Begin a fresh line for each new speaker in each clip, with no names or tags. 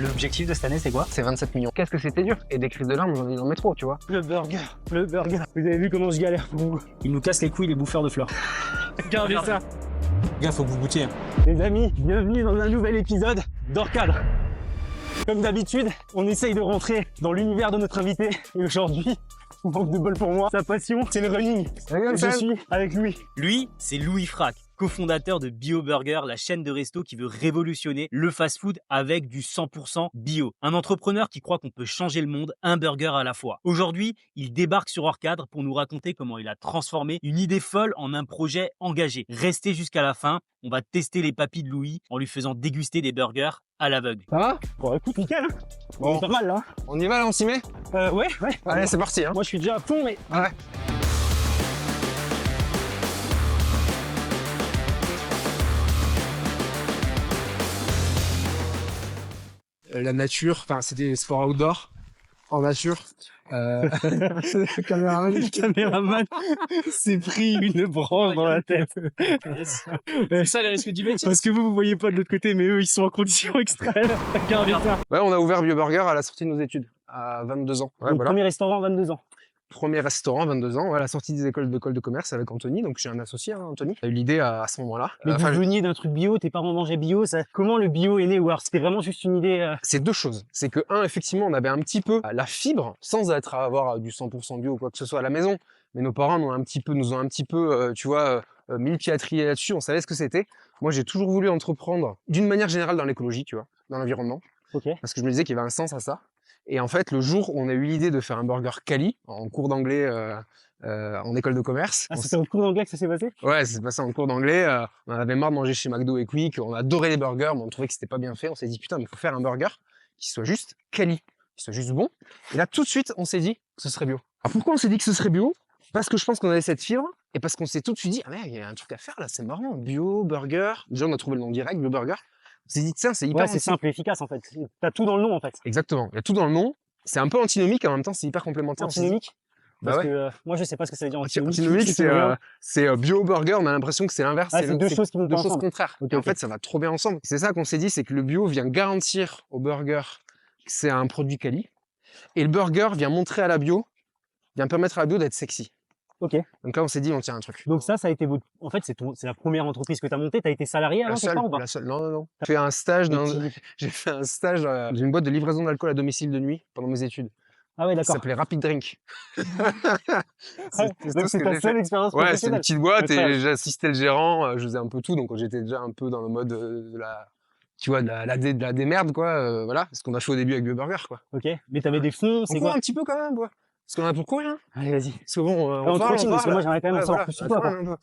L'objectif de cette année, c'est quoi?
C'est 27 millions. Qu'est-ce que c'était dur? Et des crises de larmes, j'en ai dans le métro, tu vois.
Le burger. Vous avez vu comment je galère pour vous? Il nous casse les couilles, les bouffeurs de fleurs. Regardez ça. Gars, faut que vous goûtiez. Les amis, bienvenue dans un nouvel épisode d'Hors-Cadre. Comme d'habitude, on essaye de rentrer dans l'univers de notre invité. Et aujourd'hui, manque de bol pour moi, sa passion, c'est le running. Je suis avec Louis.
Lui, c'est Louis Frac, cofondateur de Bio Burger, la chaîne de resto qui veut révolutionner le fast-food avec du 100% bio. Un entrepreneur qui croit qu'on peut changer le monde, un burger à la fois. Aujourd'hui, il débarque sur Hors-Cadre pour nous raconter comment il a transformé une idée folle en un projet engagé. Restez jusqu'à la fin, on va tester les papilles de Louis en lui faisant déguster des burgers à l'aveugle.
Ça va?
Bon, écoute, nickel.
Bon.
Pas mal, là.
On y va là, on s'y met?
Ouais.
Allez, c'est parti. Hein.
Moi, je suis déjà à fond, mais...
Ouais. La nature, enfin, c'est des sports outdoor, en nature. Le
caméraman s'est pris une branche dans la tête.
C'est ça les risques du métier.
Parce que vous voyez pas de l'autre côté, mais eux, ils sont en conditions extrêmes. Regardez ça.
Ouais, on a ouvert Bio Burger à la sortie de nos études, à 22 ans. Ouais,
Donc,
voilà.
premier restaurant, 22 ans.
Premier restaurant, 22 ans, ouais, à la sortie des écoles de commerce avec Anthony, donc j'ai un associé, hein, Anthony. J'ai eu l'idée à ce moment-là.
Mais vous veniez d'un truc bio, tes parents mangeaient bio, ça... comment le bio est né? Ou alors c'était vraiment juste une idée
C'est deux choses. C'est que, effectivement, on avait un petit peu la fibre, sans être à avoir du 100% bio ou quoi que ce soit à la maison. Mais nos parents nous ont un petit peu, tu vois, mis le pied à trier là-dessus, on savait ce que c'était. Moi, j'ai toujours voulu entreprendre, d'une manière générale, dans l'écologie, tu vois, dans l'environnement.
Ok.
Parce que je me disais qu'il y avait un sens à ça. Et en fait, le jour où on a eu l'idée de faire un burger quali, en cours d'anglais, en école de commerce.
Ah, c'était en cours d'anglais que ça s'est passé?
Ouais, c'est passé en cours d'anglais. On en avait marre de manger chez McDo et Quick. On adorait les burgers, mais on trouvait que c'était pas bien fait. On s'est dit, putain, mais il faut faire un burger qui soit juste quali, qui soit juste bon. Et là, tout de suite, on s'est dit que ce serait bio. Alors pourquoi on s'est dit que ce serait bio? Parce que je pense qu'on avait cette fibre et parce qu'on s'est tout de suite dit, ah merde, il y a un truc à faire là, c'est marrant. Bio, burger. Déjà, on a trouvé le nom direct, Bio Burger. On s'est dit, tiens, c'est hyper
c'est simple et efficace en fait. T'as tout dans le nom en fait.
Exactement. Il y a tout dans le nom. C'est un peu antinomique, en même temps, c'est hyper complémentaire.
Antinomique?
Bah
Parce
ouais.
que moi, je sais pas ce que ça veut dire
Antinomique, c'est bio burger. On a l'impression que c'est l'inverse.
Ah, c'est deux choses qui vont
deux
pas
choses
ensemble.
contraires.
Okay,
et en fait, ça va trop bien ensemble. C'est ça qu'on s'est dit, c'est que le bio vient garantir au burger que c'est un produit quali. Et le burger vient montrer à la bio, vient permettre à la bio d'être sexy.
Ok.
Donc là, on s'est dit, on tient un truc.
Donc ça a été votre... En fait, c'est la première entreprise que tu as montée. Tu as été salarié avant, c'est ça ou pas?
La seule. Non. J'ai fait un stage dans une boîte de livraison d'alcool à domicile de nuit pendant mes études.
Ah ouais,
Ça
d'accord.
s'appelait Rapid Drink.
Donc c'est ta seule expérience
Ouais, c'est une
professionnelle.
petite boîte
Incroyable.
et j'assistais le gérant, je faisais un peu tout, donc j'étais déjà un peu dans le mode de la, tu vois, de la démerde, quoi, voilà, ce qu'on a fait au début avec Bio Burger, quoi.
Ok. Mais t'avais des fonds,
On
c'est
court
quoi?
un petit peu quand même, quoi. Parce qu'on a pour courir, hein.
Allez, vas-y.
Parce que bon,
On continue, parce que moi j'aimerais quand même en savoir plus sur toi. quoi.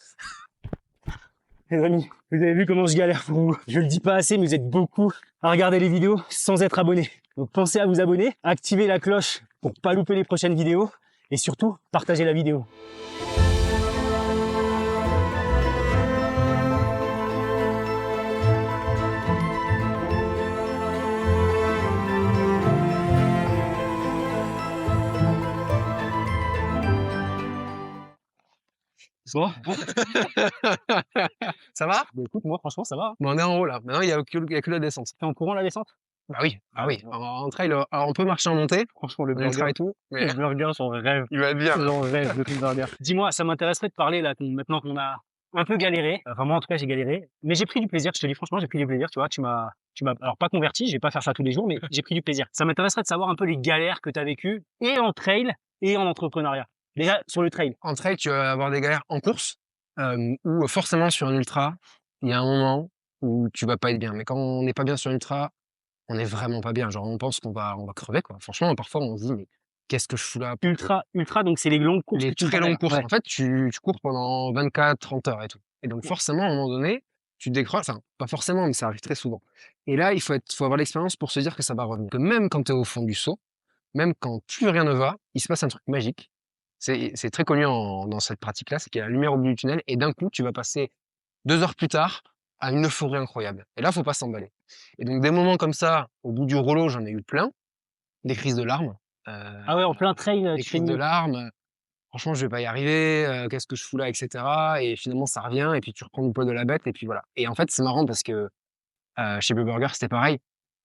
Les amis, vous avez vu comment je galère pour vous. Je le dis pas assez, mais vous êtes beaucoup à regarder les vidéos sans être abonné. Donc pensez à vous abonner, activez la cloche pour pas louper les prochaines vidéos et surtout partagez la vidéo.
Bon. Ça va?
Bah écoute, moi franchement ça va.
Bon, on est en haut, là. Maintenant, il y a que la descente.
T'es en courant la descente?
Bah oui. En trail, alors on peut marcher en montée.
Franchement le
On a le
burger,
trail et tout. Mais
le burger j'en rêve.
il va être bien.
J'en rêve de tout burger. Dis-moi, ça m'intéresserait de parler là, maintenant qu'on a un peu galéré. Vraiment en tout cas j'ai galéré. Mais j'ai pris du plaisir, je te dis franchement j'ai pris du plaisir, tu vois, tu m'as alors pas converti, je vais pas faire ça tous les jours, mais j'ai pris du plaisir. Ça m'intéresserait de savoir un peu les galères que tu as vécues et en trail et en entrepreneuriat. Déjà sur le trail.
En trail, tu vas avoir des galères en course, ou forcément sur un ultra, il y a un moment où tu vas pas être bien. Mais quand on n'est pas bien sur un ultra, on est vraiment pas bien. Genre, on pense qu'on va crever, quoi. Franchement, parfois, on se dit, mais qu'est-ce que je fous là?
Ultra, donc c'est les longues courses.
Les
que tu
très
fais.
longues courses.
Ouais.
En fait, tu cours pendant 24, 30 heures et tout. Et donc, forcément, à un moment donné, tu décroches, enfin, pas forcément, mais ça arrive très souvent. Et là, il faut avoir l'expérience pour se dire que ça va revenir. Que même quand tu es au fond du seau, même quand plus rien ne va, il se passe un truc magique. C'est très connu dans cette pratique-là, c'est qu'il y a la lumière au bout du tunnel et d'un coup, tu vas passer 2 heures plus tard à une euphorie incroyable. Et là, faut pas s'emballer. Et donc, des moments comme ça, au bout du rouleau, j'en ai eu plein. Des crises de larmes.
Ah ouais, en plein trail,
Des
tu fais
crises de
une...
larmes. Franchement, je vais pas y arriver. Qu'est-ce que je fous là, etc. Et finalement, ça revient. Et puis, tu reprends du poids de la bête. Et puis voilà. Et en fait, c'est marrant parce que chez Bio Burger, c'était pareil.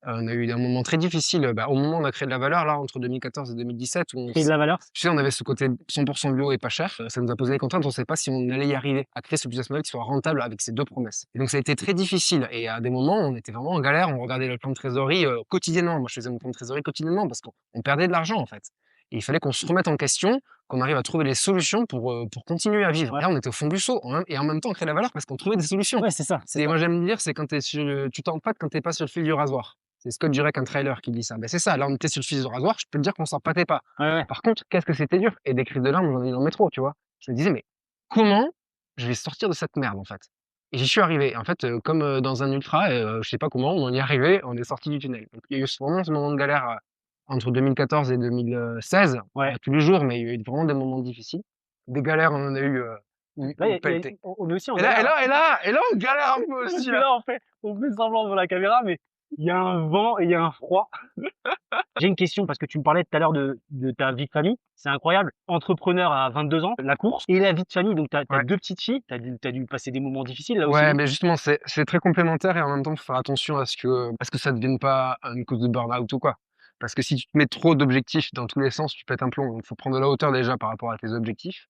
On a eu un moment très difficile, au moment où on a créé de la valeur, là, entre 2014 et 2017, où on
Créer de la valeur.
tu sais, on avait ce côté 100% bio et pas cher. Ça nous a posé des contraintes. On ne savait pas si on allait y arriver à créer ce business model qui soit rentable avec ces 2 promesses. Et donc, ça a été très difficile. Et à des moments, on était vraiment en galère. On regardait le plan de trésorerie quotidiennement. Moi, je faisais mon plan de trésorerie quotidiennement parce qu'on perdait de l'argent, en fait. Et il fallait qu'on se remette en question, qu'on arrive à trouver les solutions pour continuer à vivre.
Ouais.
Là, on était au fond du seau. Et en même temps, on créait de la valeur parce qu'on trouvait des solutions.
Ouais, c'est ça.
Et moi, j'aime dire, c'est quand tu t'empâtes quand t'es pas sur le fil du rasoir. C'est Scott Jurek, un trailer, qui dit ça. Ben, c'est ça. Là, on était sur le fil du rasoir. Je peux te dire qu'on s'empâtait pas.
Ouais.
Par contre, qu'est-ce que c'était dur? Et des crises de larmes, j'en ai eu dans le métro, tu vois. Je me disais, mais comment je vais sortir de cette merde, en fait? Et j'y suis arrivé. En fait, comme dans un ultra, je sais pas comment, on y est arrivé, on est sorti du tunnel. Donc, il y a eu vraiment ce moment de galère entre 2014 et 2016,
Ouais.
tous les jours, mais il y a eu vraiment des moments difficiles. Des galères, on en a eu
Là,
une pelletée.
on est aussi en
Et là,
galère.
on galère un peu
Parce
aussi,
que
là.
là, on fait semblant devant la caméra, mais il y a un vent et il y a un froid. J'ai une question parce que tu me parlais tout à l'heure de ta vie de famille. C'est incroyable. Entrepreneur à 22 ans, la course et la vie de famille. Donc, tu as
Ouais.
2 petites filles. Tu as dû passer des moments difficiles là aussi.
Ouais,
non?
mais justement, c'est très complémentaire et en même temps, faut faire attention à ce que ça devienne pas une cause de burn-out ou quoi. Parce que si tu te mets trop d'objectifs dans tous les sens, tu pètes un plomb. Donc, faut prendre de la hauteur déjà par rapport à tes objectifs.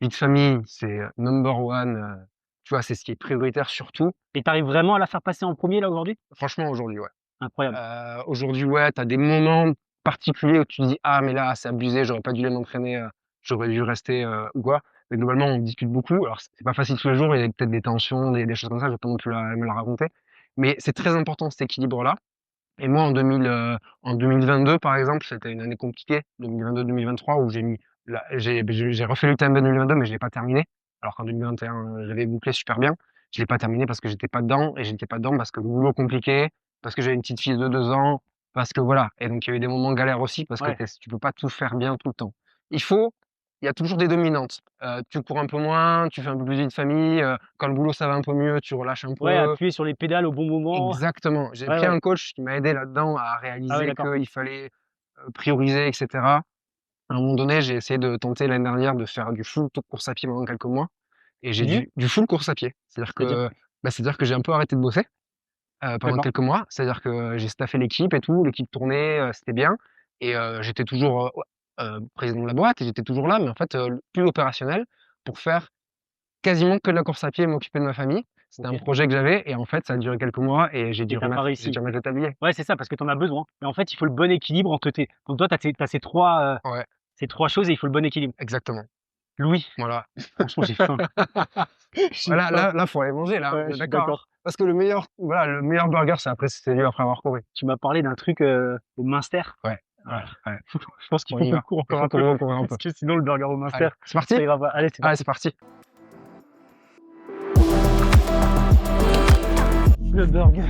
Vie de famille, c'est number one. Tu vois, c'est ce qui est prioritaire surtout.
Et tu arrives vraiment à la faire passer en premier là aujourd'hui?
Franchement, aujourd'hui, ouais.
Incroyable.
Aujourd'hui, ouais, t'as des moments particuliers où tu te dis, ah, mais là, c'est abusé, j'aurais pas dû aller m'entraîner, j'aurais dû rester ou quoi. Mais globalement, on discute beaucoup. Alors, c'est pas facile tous les jours, il y a peut-être des tensions, des choses comme ça, je vais pas non plus me la raconter. Mais c'est très important cet équilibre-là. Et moi, en 2022, par exemple, c'était une année compliquée, 2022-2023, où j'ai refait l'UTMB 2022, mais je l'ai pas terminé. Alors qu'en 2021, j'avais bouclé super bien. Je l'ai pas terminé parce que j'étais pas dedans, et j'étais pas dedans parce que le boulot compliqué, parce que j'avais une petite fille de 2 ans, parce que voilà. Et donc, il y a eu des moments galères aussi, parce que
Ouais.
tu peux pas tout faire bien tout le temps. Il y a toujours des dominantes. Tu cours un peu moins, tu fais un peu plus de vie de famille, quand le boulot ça va un peu mieux, tu relâches un
Ouais,
peu.
appuyer sur les pédales au bon moment.
Exactement. J'ai
Ouais,
pris
ouais.
un coach qui m'a aidé là-dedans à
Ah ouais,
réaliser
d'accord.
qu'il fallait prioriser, etc. À un moment donné, j'ai essayé de tenter l'année dernière de faire du full course à pied pendant quelques mois. Et j'ai du full course à pied.
C'est-à-dire?
C'est-à-dire que j'ai un peu arrêté de bosser pendant
D'accord.
quelques mois. C'est-à-dire que j'ai staffé l'équipe et tout, l'équipe tournait, c'était bien. Et j'étais toujours président de la boîte et j'étais toujours là, mais en fait, plus opérationnel pour faire quasiment que de la course à pied et m'occuper de ma famille. C'était un
OK.
projet que j'avais et en fait, ça a duré quelques mois et j'ai
Et
dû
tu as pas
remettre
réussi.
le tablier.
Ouais, c'est ça, parce que tu en as besoin. Mais en fait, il faut le bon équilibre entre tes donc toi, tu as ces 3,
Ouais,
ces 3 choses et il faut le bon équilibre.
exactement.
Louis,
Voilà.
franchement, j'ai faim. J'ai
Voilà,
faim.
là, faut aller manger, là,
Ouais,
on
je
est
suis
d'accord, hein.
d'accord.
Parce que le meilleur burger, c'est lui après avoir couru.
Tu m'as parlé d'un truc, au Munster.
Ouais,
Ah,
ouais.
je pense qu'il
On
faut
y
qu'on
va.
court
Il
encore
faut
un peu
qu'on courir un peu.
parce que sinon le burger au Munster,
Allez, c'est parti?
ça ira pas. Allez, c'est
Allez,
parti.
c'est parti.
Le burger.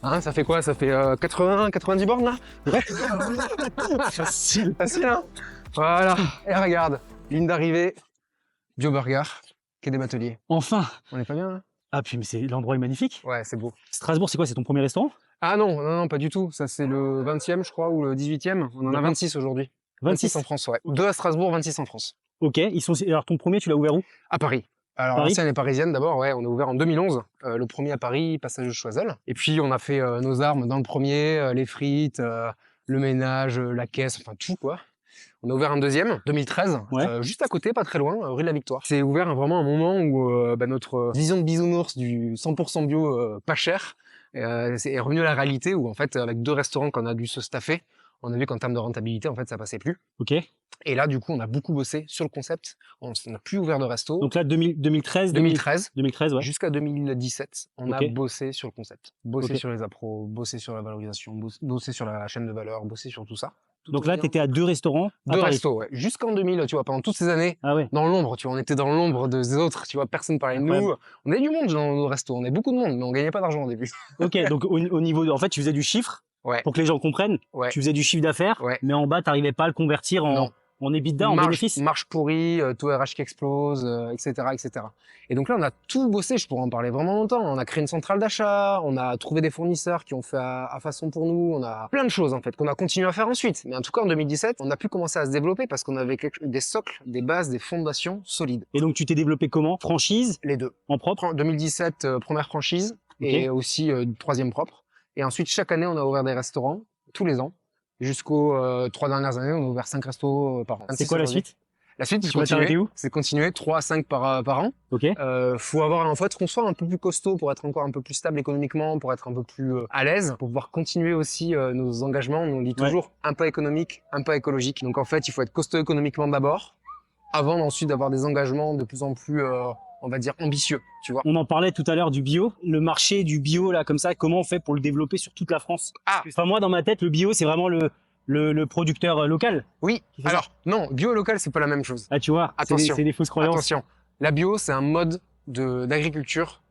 Hein, ça fait quoi? Ça fait 90 bornes, là? Ouais.
Facile.
Facile, hein? Voilà. Et regarde, ligne d'arrivée, Bio Burger, quai des Bateliers.
Enfin.
On est pas bien, là?
Ah, puis mais c'est l'endroit est magnifique.
Ouais, c'est beau.
Strasbourg, c'est quoi? C'est ton premier restaurant?
Ah non, pas du tout. Ça, c'est le 20e, je crois, ou le 18e. On en a
D'accord.
26 aujourd'hui.
26
en France, ouais. 2 à Strasbourg, 26 en France.
OK. Alors ton premier, tu l'as ouvert où?
À Paris. Alors,
Paris?
l'ancienne est parisienne d'abord, ouais. On a ouvert en 2011. Le premier à Paris, passage de Choiseul. Et puis, on a fait nos armes dans le premier, les frites, le ménage, la caisse, enfin tout, quoi. On a ouvert un deuxième, 2013,
Ouais.
juste à côté, pas très loin, rue de la Victoire. C'est ouvert vraiment un moment où notre vision de bisounours du 100% bio pas cher est revenue à la réalité, où en fait, avec 2 restaurants qu'on a dû se staffer, on a vu qu'en termes de rentabilité, en fait, ça passait plus.
OK.
Et là, du coup, on a beaucoup bossé sur le concept. On n'a plus ouvert de resto.
Donc là 2013,
2013
ouais.
jusqu'à 2017, on a
OK.
bossé sur le concept, bossé
OK.
sur les appros, bossé sur la valorisation, bossé sur la chaîne de valeur, bossé sur tout ça.
Donc là, tu étais à 2 restaurants à
2
Paris.
restos, ouais. Jusqu'en 2000, tu vois, pendant toutes ces années,
Ah ouais.
dans l'ombre, tu vois, on était dans l'ombre des autres, tu vois, personne parlait de nous.
Incroyable.
On avait du monde dans nos restos, on avait beaucoup de monde, mais on gagnait pas d'argent au début.
OK, donc au niveau en fait, tu faisais du chiffre
Ouais,
pour que les gens comprennent.
ouais.
Tu faisais du chiffre d'affaires,
Ouais.
mais en bas, tu n'arrivais pas à le convertir en
Non.
En EBITDA, en bénéfice.
Marge pourrie, taux RH qui explose, etc., etc. Et donc là, on a tout bossé, je pourrais en parler vraiment longtemps. On a créé une centrale d'achat, on a trouvé des fournisseurs qui ont fait à façon pour nous, on a plein de choses en fait qu'on a continué à faire ensuite. Mais en tout cas, en 2017, on a pu commencer à se développer parce qu'on avait des socles, des bases, des fondations solides.
Et donc, tu t'es développé comment? Franchise?
Les deux.
En propre?
En 2017, première franchise et aussi troisième propre. Et ensuite, chaque année, on a ouvert des restaurants, tous les ans. Jusqu'aux 3 dernières années, on a ouvert 5 restos par an.
C'est quoi la suite?
La suite,
Tu vas t'arrêter où?
c'est continuer 3 à 5 par an.
Ok.
Faut avoir, en fait, qu'on soit un peu plus costaud pour être encore un peu plus stable économiquement, pour être un peu plus à l'aise, pour pouvoir continuer aussi nos engagements. On dit toujours un pas économique, un pas écologique. Donc, en fait, il faut être costaud économiquement d'abord, avant ensuite d'avoir des engagements de plus en plus, on va dire, ambitieux, tu vois.
On en parlait tout à l'heure du bio. Le marché du bio, là, comme ça, comment on fait pour le développer sur toute la France? Enfin, moi, dans ma tête, le bio, c'est vraiment le producteur local.
Oui. Alors, non, bio et local, c'est pas la même chose.
Ah, tu vois,
Attention.
c'est des fausses croyances.
Attention. La bio, c'est un mode d'agriculture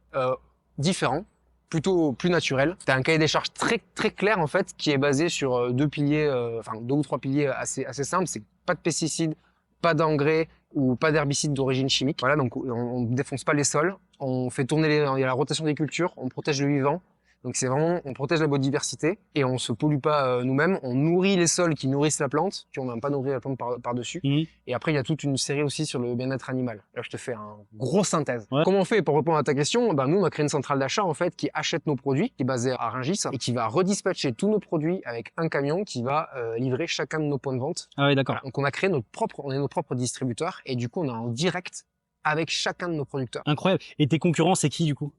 différent, plutôt plus naturel. Tu as un cahier des charges très très clair en fait, qui est basé sur deux piliers, enfin 2 ou 3 piliers assez simples. C'est pas de pesticides, pas d'engrais ou pas d'herbicides d'origine chimique. Voilà, donc on défonce pas les sols, on fait tourner il y a la rotation des cultures, on protège le vivant. Donc c'est vraiment, on protège la biodiversité et on se pollue pas nous-mêmes. On nourrit les sols qui nourrissent la plante, puis on n'a pas nourri la plante par-dessus. Et après, il y a toute une série aussi sur le bien-être animal. Là, je te fais un gros synthèse.
Ouais.
Comment on fait pour répondre à ta question? Ben, nous, on a créé une centrale d'achat en fait qui achète nos produits, qui est basée à Rungis et qui va redispatcher tous nos produits avec un camion qui va livrer chacun de nos points de vente.
Ah oui, d'accord.
Voilà. Donc on a créé on est notre propre distributeur et du coup, on est en direct avec chacun de nos producteurs.
Incroyable. Et tes concurrents, c'est qui du coup?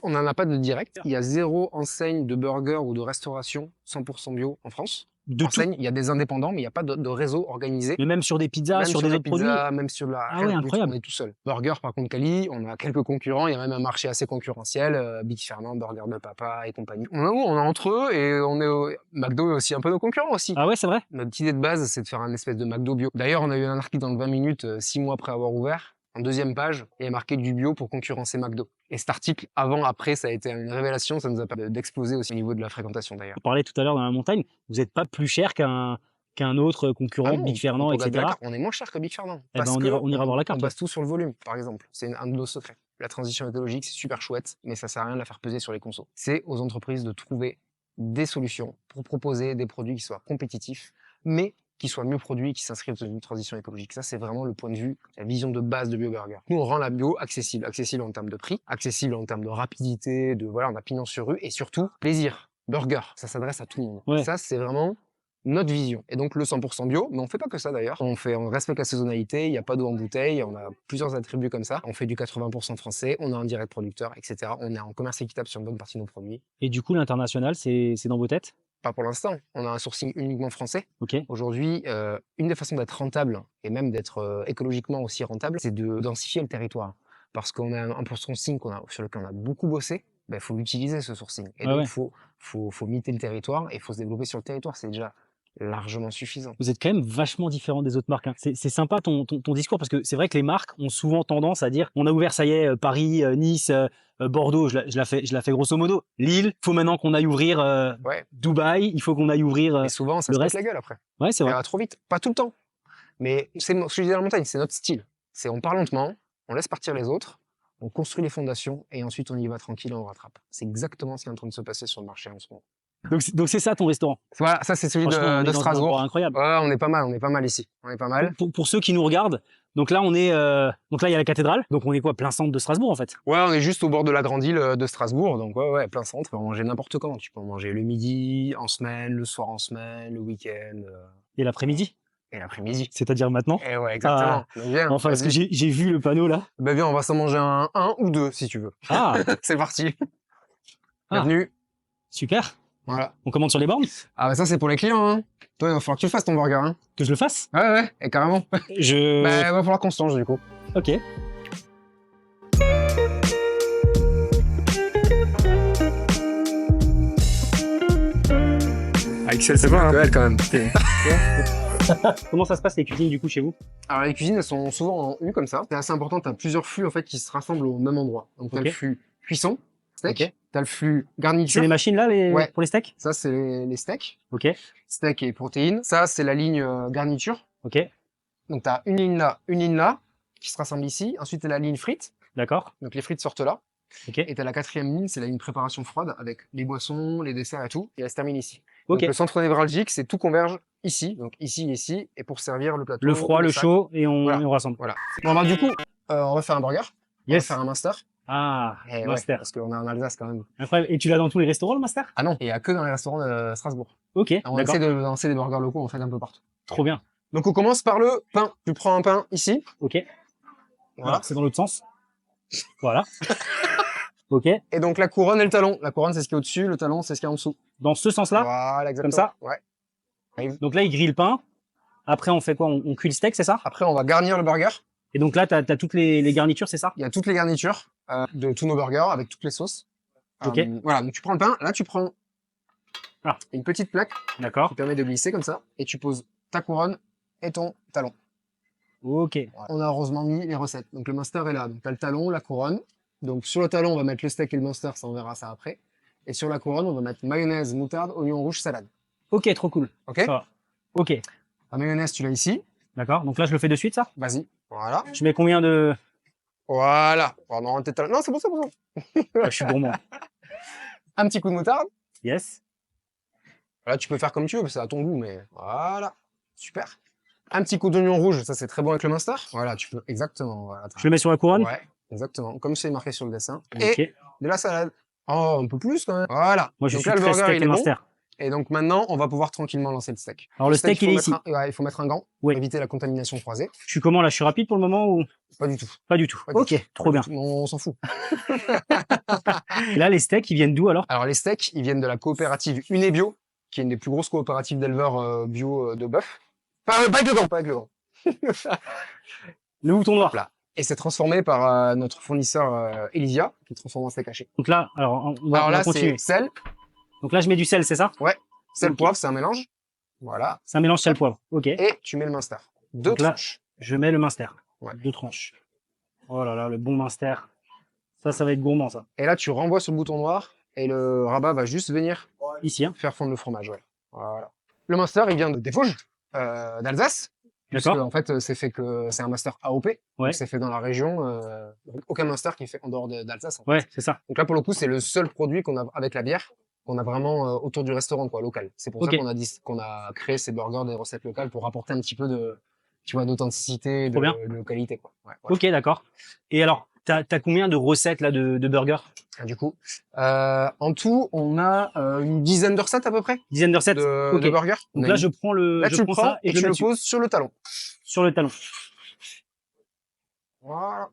On n'en a pas de direct. Il y a 0 enseigne de burger ou de restauration 100% bio en France. Enseigne, il y a des indépendants, mais il n'y a pas de réseau organisé.
Mais même sur des pizzas,
Même
sur des autres produits?
même sur la...
Ah ouais, incroyable.
On est tout seul. Burger, par contre, Cali, on a quelques concurrents. Il y a même un marché assez concurrentiel. Big Fernand, Burger de Papa et compagnie. On est entre eux et McDo est aussi un peu nos concurrents aussi.
Ah ouais, c'est vrai?
Notre idée de base, c'est de faire un espèce de McDo bio. D'ailleurs, on a eu un article dans le 20 minutes, 6 mois après avoir ouvert. En deuxième page, il y a marqué du bio pour concurrencer McDo. Et cet article, avant, après, ça a été une révélation. Ça nous a permis d'exploser aussi au niveau de la fréquentation d'ailleurs.
On parlait tout à l'heure dans la montagne. Vous n'êtes pas plus cher qu'un autre concurrent,
non,
Big Fernand, etc.
On est moins cher que Big Fernand.
Eh ben, on ira voir la carte.
On base tout sur le volume, par exemple. C'est un de nos secrets. La transition écologique, c'est super chouette, mais ça sert à rien de la faire peser sur les consos. C'est aux entreprises de trouver des solutions pour proposer des produits qui soient compétitifs, mais qui soient mieux produits, qui s'inscrivent dans une transition écologique. Ça, c'est vraiment le point de vue, la vision de base de BioBurger. Nous, on rend la bio accessible. Accessible en termes de prix, accessible en termes de rapidité, on a pignon sur rue, et surtout, plaisir. Burger, ça s'adresse à tout le monde.
Ouais.
Ça, c'est vraiment notre vision. Et donc, le 100% bio, mais on fait pas que ça d'ailleurs. On respecte la saisonnalité, il n'y a pas d'eau en bouteille, on a plusieurs attributs comme ça. On fait du 80% français, on a un direct producteur, etc. On est en commerce équitable sur une bonne partie de nos produits.
Et du coup, l'international, c'est dans vos têtes?
Pas pour l'instant. On a un sourcing uniquement français.
Ok.
Aujourd'hui, une des façons d'être rentable et même d'être écologiquement aussi rentable, c'est de densifier le territoire. Parce qu'on a un sourcing sur lequel on a beaucoup bossé, il faut l'utiliser ce sourcing. Et donc, faut miter le territoire et il faut se développer sur le territoire. C'est déjà largement suffisant.
Vous êtes quand même vachement différent des autres marques. Hein. C'est sympa ton discours parce que c'est vrai que les marques ont souvent tendance à dire on a ouvert, ça y est, Paris, Nice, Bordeaux, je la fais grosso modo. Lille, faut maintenant qu'on aille ouvrir Dubaï, il faut qu'on aille ouvrir
Et souvent, ça
le
se
reste.
pète la gueule après.
Ouais, c'est
Ça
vrai.
va trop vite. Pas tout le temps. Mais ce que je disais à la montagne, c'est notre style. C'est on part lentement, on laisse partir les autres, on construit les fondations et ensuite on y va tranquille et on rattrape. C'est exactement ce qui est en train de se passer sur le marché en ce moment.
Donc c'est ça ton restaurant.
Voilà, ça c'est celui
Franchement, on est
de
dans un endroit
Strasbourg.
incroyable.
Ouais, on est pas mal ici. On est pas mal.
Pour ceux qui nous regardent, donc là il y a la cathédrale. Donc on est quoi, plein centre de Strasbourg en fait.
Ouais, on est juste au bord de la grande île de Strasbourg, donc ouais, plein centre. Tu peux en manger n'importe quand. Tu peux en manger le midi, en semaine, le soir en semaine, le week-end.
Et l'après-midi.
Et l'après-midi.
C'est-à-dire maintenant.
Et ouais, exactement. Donc, viens,
Enfin, parce que
vas-y.
j'ai vu le panneau là.
Ben viens, on va s'en manger un ou deux si tu veux.
Ah,
C'est parti.
Ah.
Bienvenue.
super.
Voilà.
On commande sur les bornes.
Ah bah ça c'est pour les clients. Hein. Toi, il va falloir que tu le fasses ton burger. Hein.
Que je le fasse.
Ouais, et carrément. Bah, il va falloir qu'on se change du coup.
Ok.
Excel, c'est pas un quand même.
Comment ça se passe les cuisines du coup chez vous?
Alors les cuisines elles sont souvent en U comme ça. C'est assez important, tu as plusieurs flux en fait qui se rassemblent au même endroit. Donc tu as
Ok.
le flux cuisson, steak,
Ok.
tu as le flux
C'est
garniture.
les machines là
Ouais.
pour les steaks?
Ça c'est les steaks.
Ok.
Steak et protéines. Ça c'est la ligne garniture.
Ok,
Donc, tu as une ligne là, qui se rassemble ici. Ensuite, tu as la ligne frites.
d'accord.
Donc, les frites sortent là.
Ok,
Et tu as la 4e ligne, c'est la ligne préparation froide avec les boissons, les desserts et tout. Et elle se termine ici.
ok.
Donc, le centre névralgique, c'est tout converge ici. Donc, ici et ici. Et pour servir le plateau.
Le froid, le
sac.
chaud, et
Voilà.
et on rassemble.
Voilà. Bon, bah, du coup, on va faire un burger. On va
Yes.
faire un master.
Ah,
Eh ouais,
master.
parce qu'on est en Alsace quand même.
Incroyable. Et tu l'as dans tous les restaurants, le master?
Ah non, il n'y a que dans les restaurants de Strasbourg.
Ok,
On
d'accord.
essaie de lancer des burgers locaux en fait un peu partout.
Trop bien.
Donc on commence par le pain. Tu prends un pain ici.
Ok.
Voilà.
Alors, c'est dans l'autre sens. Voilà. Ok.
Et donc la couronne et le talon. La couronne c'est ce qui est au-dessus, le talon c'est ce qui est en dessous.
Dans ce sens-là?
Voilà, exactement.
Comme ça?
Ouais.
Donc là, il grille le pain. Après, on fait quoi? On cuit le steak, c'est ça?
Après on va garnir le burger.
Et donc là, t'as toutes les garnitures, c'est ça?
Il y a toutes les garnitures de tous nos burgers avec toutes les sauces.
Ok.
Voilà, donc tu prends le pain. Là tu prends une petite plaque
D'accord.
qui permet de glisser comme ça. Et tu poses ta couronne et ton talon.
Ok.
Voilà. On a heureusement mis les recettes. Donc le master est là. Donc tu as le talon, la couronne. Donc sur le talon, on va mettre le steak et le master, ça on verra ça après. Et sur la couronne, on va mettre mayonnaise, moutarde, oignon rouge, salade.
Ok, trop cool.
Ok.
Ça va. Ok.
La mayonnaise, tu l'as ici.
D'accord. Donc là, je le fais de suite, ça?
Vas-y. Voilà.
Je mets combien de...
Voilà. Oh, non, non, c'est bon, c'est bon.
Je suis gourmand.
Un petit coup de moutarde.
Yes.
Voilà, tu peux faire comme tu veux, c'est à ton goût, mais voilà. Super. Un petit coup d'oignon rouge, ça c'est très bon avec le master. Voilà, tu peux, exactement. Voilà,
Je le mets sur la couronne?
ouais, exactement. Comme c'est marqué sur le dessin.
Ok.
Et de la salade. Oh, un peu plus quand même. Voilà.
Moi, je
Donc
suis
là, le
très
burger,
steak
il
et
est bon.
master.
Et donc maintenant, on va pouvoir tranquillement lancer le steak.
Alors, le steak, il est ici.
Il faut mettre un gant
Oui.
pour éviter la contamination croisée.
Je suis comment là? Je suis rapide pour le moment ou
Pas du tout.
pas du tout?
Pas du
Ok,
tout.
trop bien.
On s'en fout.
Et là, les steaks, ils viennent d'où alors?
Alors les steaks, ils viennent de la coopérative Unebio, qui est une des plus grosses coopératives d'éleveurs bio de bœuf. Pas avec le gant, pas avec le gant.
Le mouton noir.
Là. Et c'est transformé par notre fournisseur Elysia, qui transforme en steak haché.
Donc là, alors, on
Alors
va
là,
continuer.
c'est sel,
Donc là, je mets du sel, c'est ça?
sel,
Ok.
poivre, c'est un mélange. Voilà.
C'est un mélange sel-poivre. Ok.
Et tu mets le minster. Deux
Donc là,
tranches.
je mets le minster.
Ouais.
2 tranches. Oh là là, le bon minster. Ça va être gourmand, ça.
Et là, tu renvoies sur le bouton noir et le rabat va juste venir
Ici, hein.
faire fondre le fromage. Ouais. Voilà. Le minster, il vient des Vosges, d'Alsace. Puisque,
D'accord.
en fait, c'est un master AOP.
Ouais.
Donc, c'est fait dans la région. Aucun master qui est fait en dehors d'Alsace. En fait.
Ouais, c'est ça.
Donc là, pour le coup, c'est le seul produit qu'on a avec la bière qu'on a vraiment autour du restaurant, quoi, local. C'est pour
Ok.
ça qu'on a créé ces burgers des recettes locales pour apporter un petit peu de, tu vois, d'authenticité,
Trop bien.
de qualité, quoi. Ouais, voilà.
Ok, d'accord. Et alors, t'as combien de recettes là de burgers?
Du coup, en tout, on a une dizaine de recettes à peu près
Dizaine de recettes?
de
Ok.
burgers.
Donc
On a
là,
une-
je prends
là,
je
tu le
prends
prends
ça
et
et je
tu
le
le
mets dessus,
poses sur le talon.
sur le talon.
Voilà.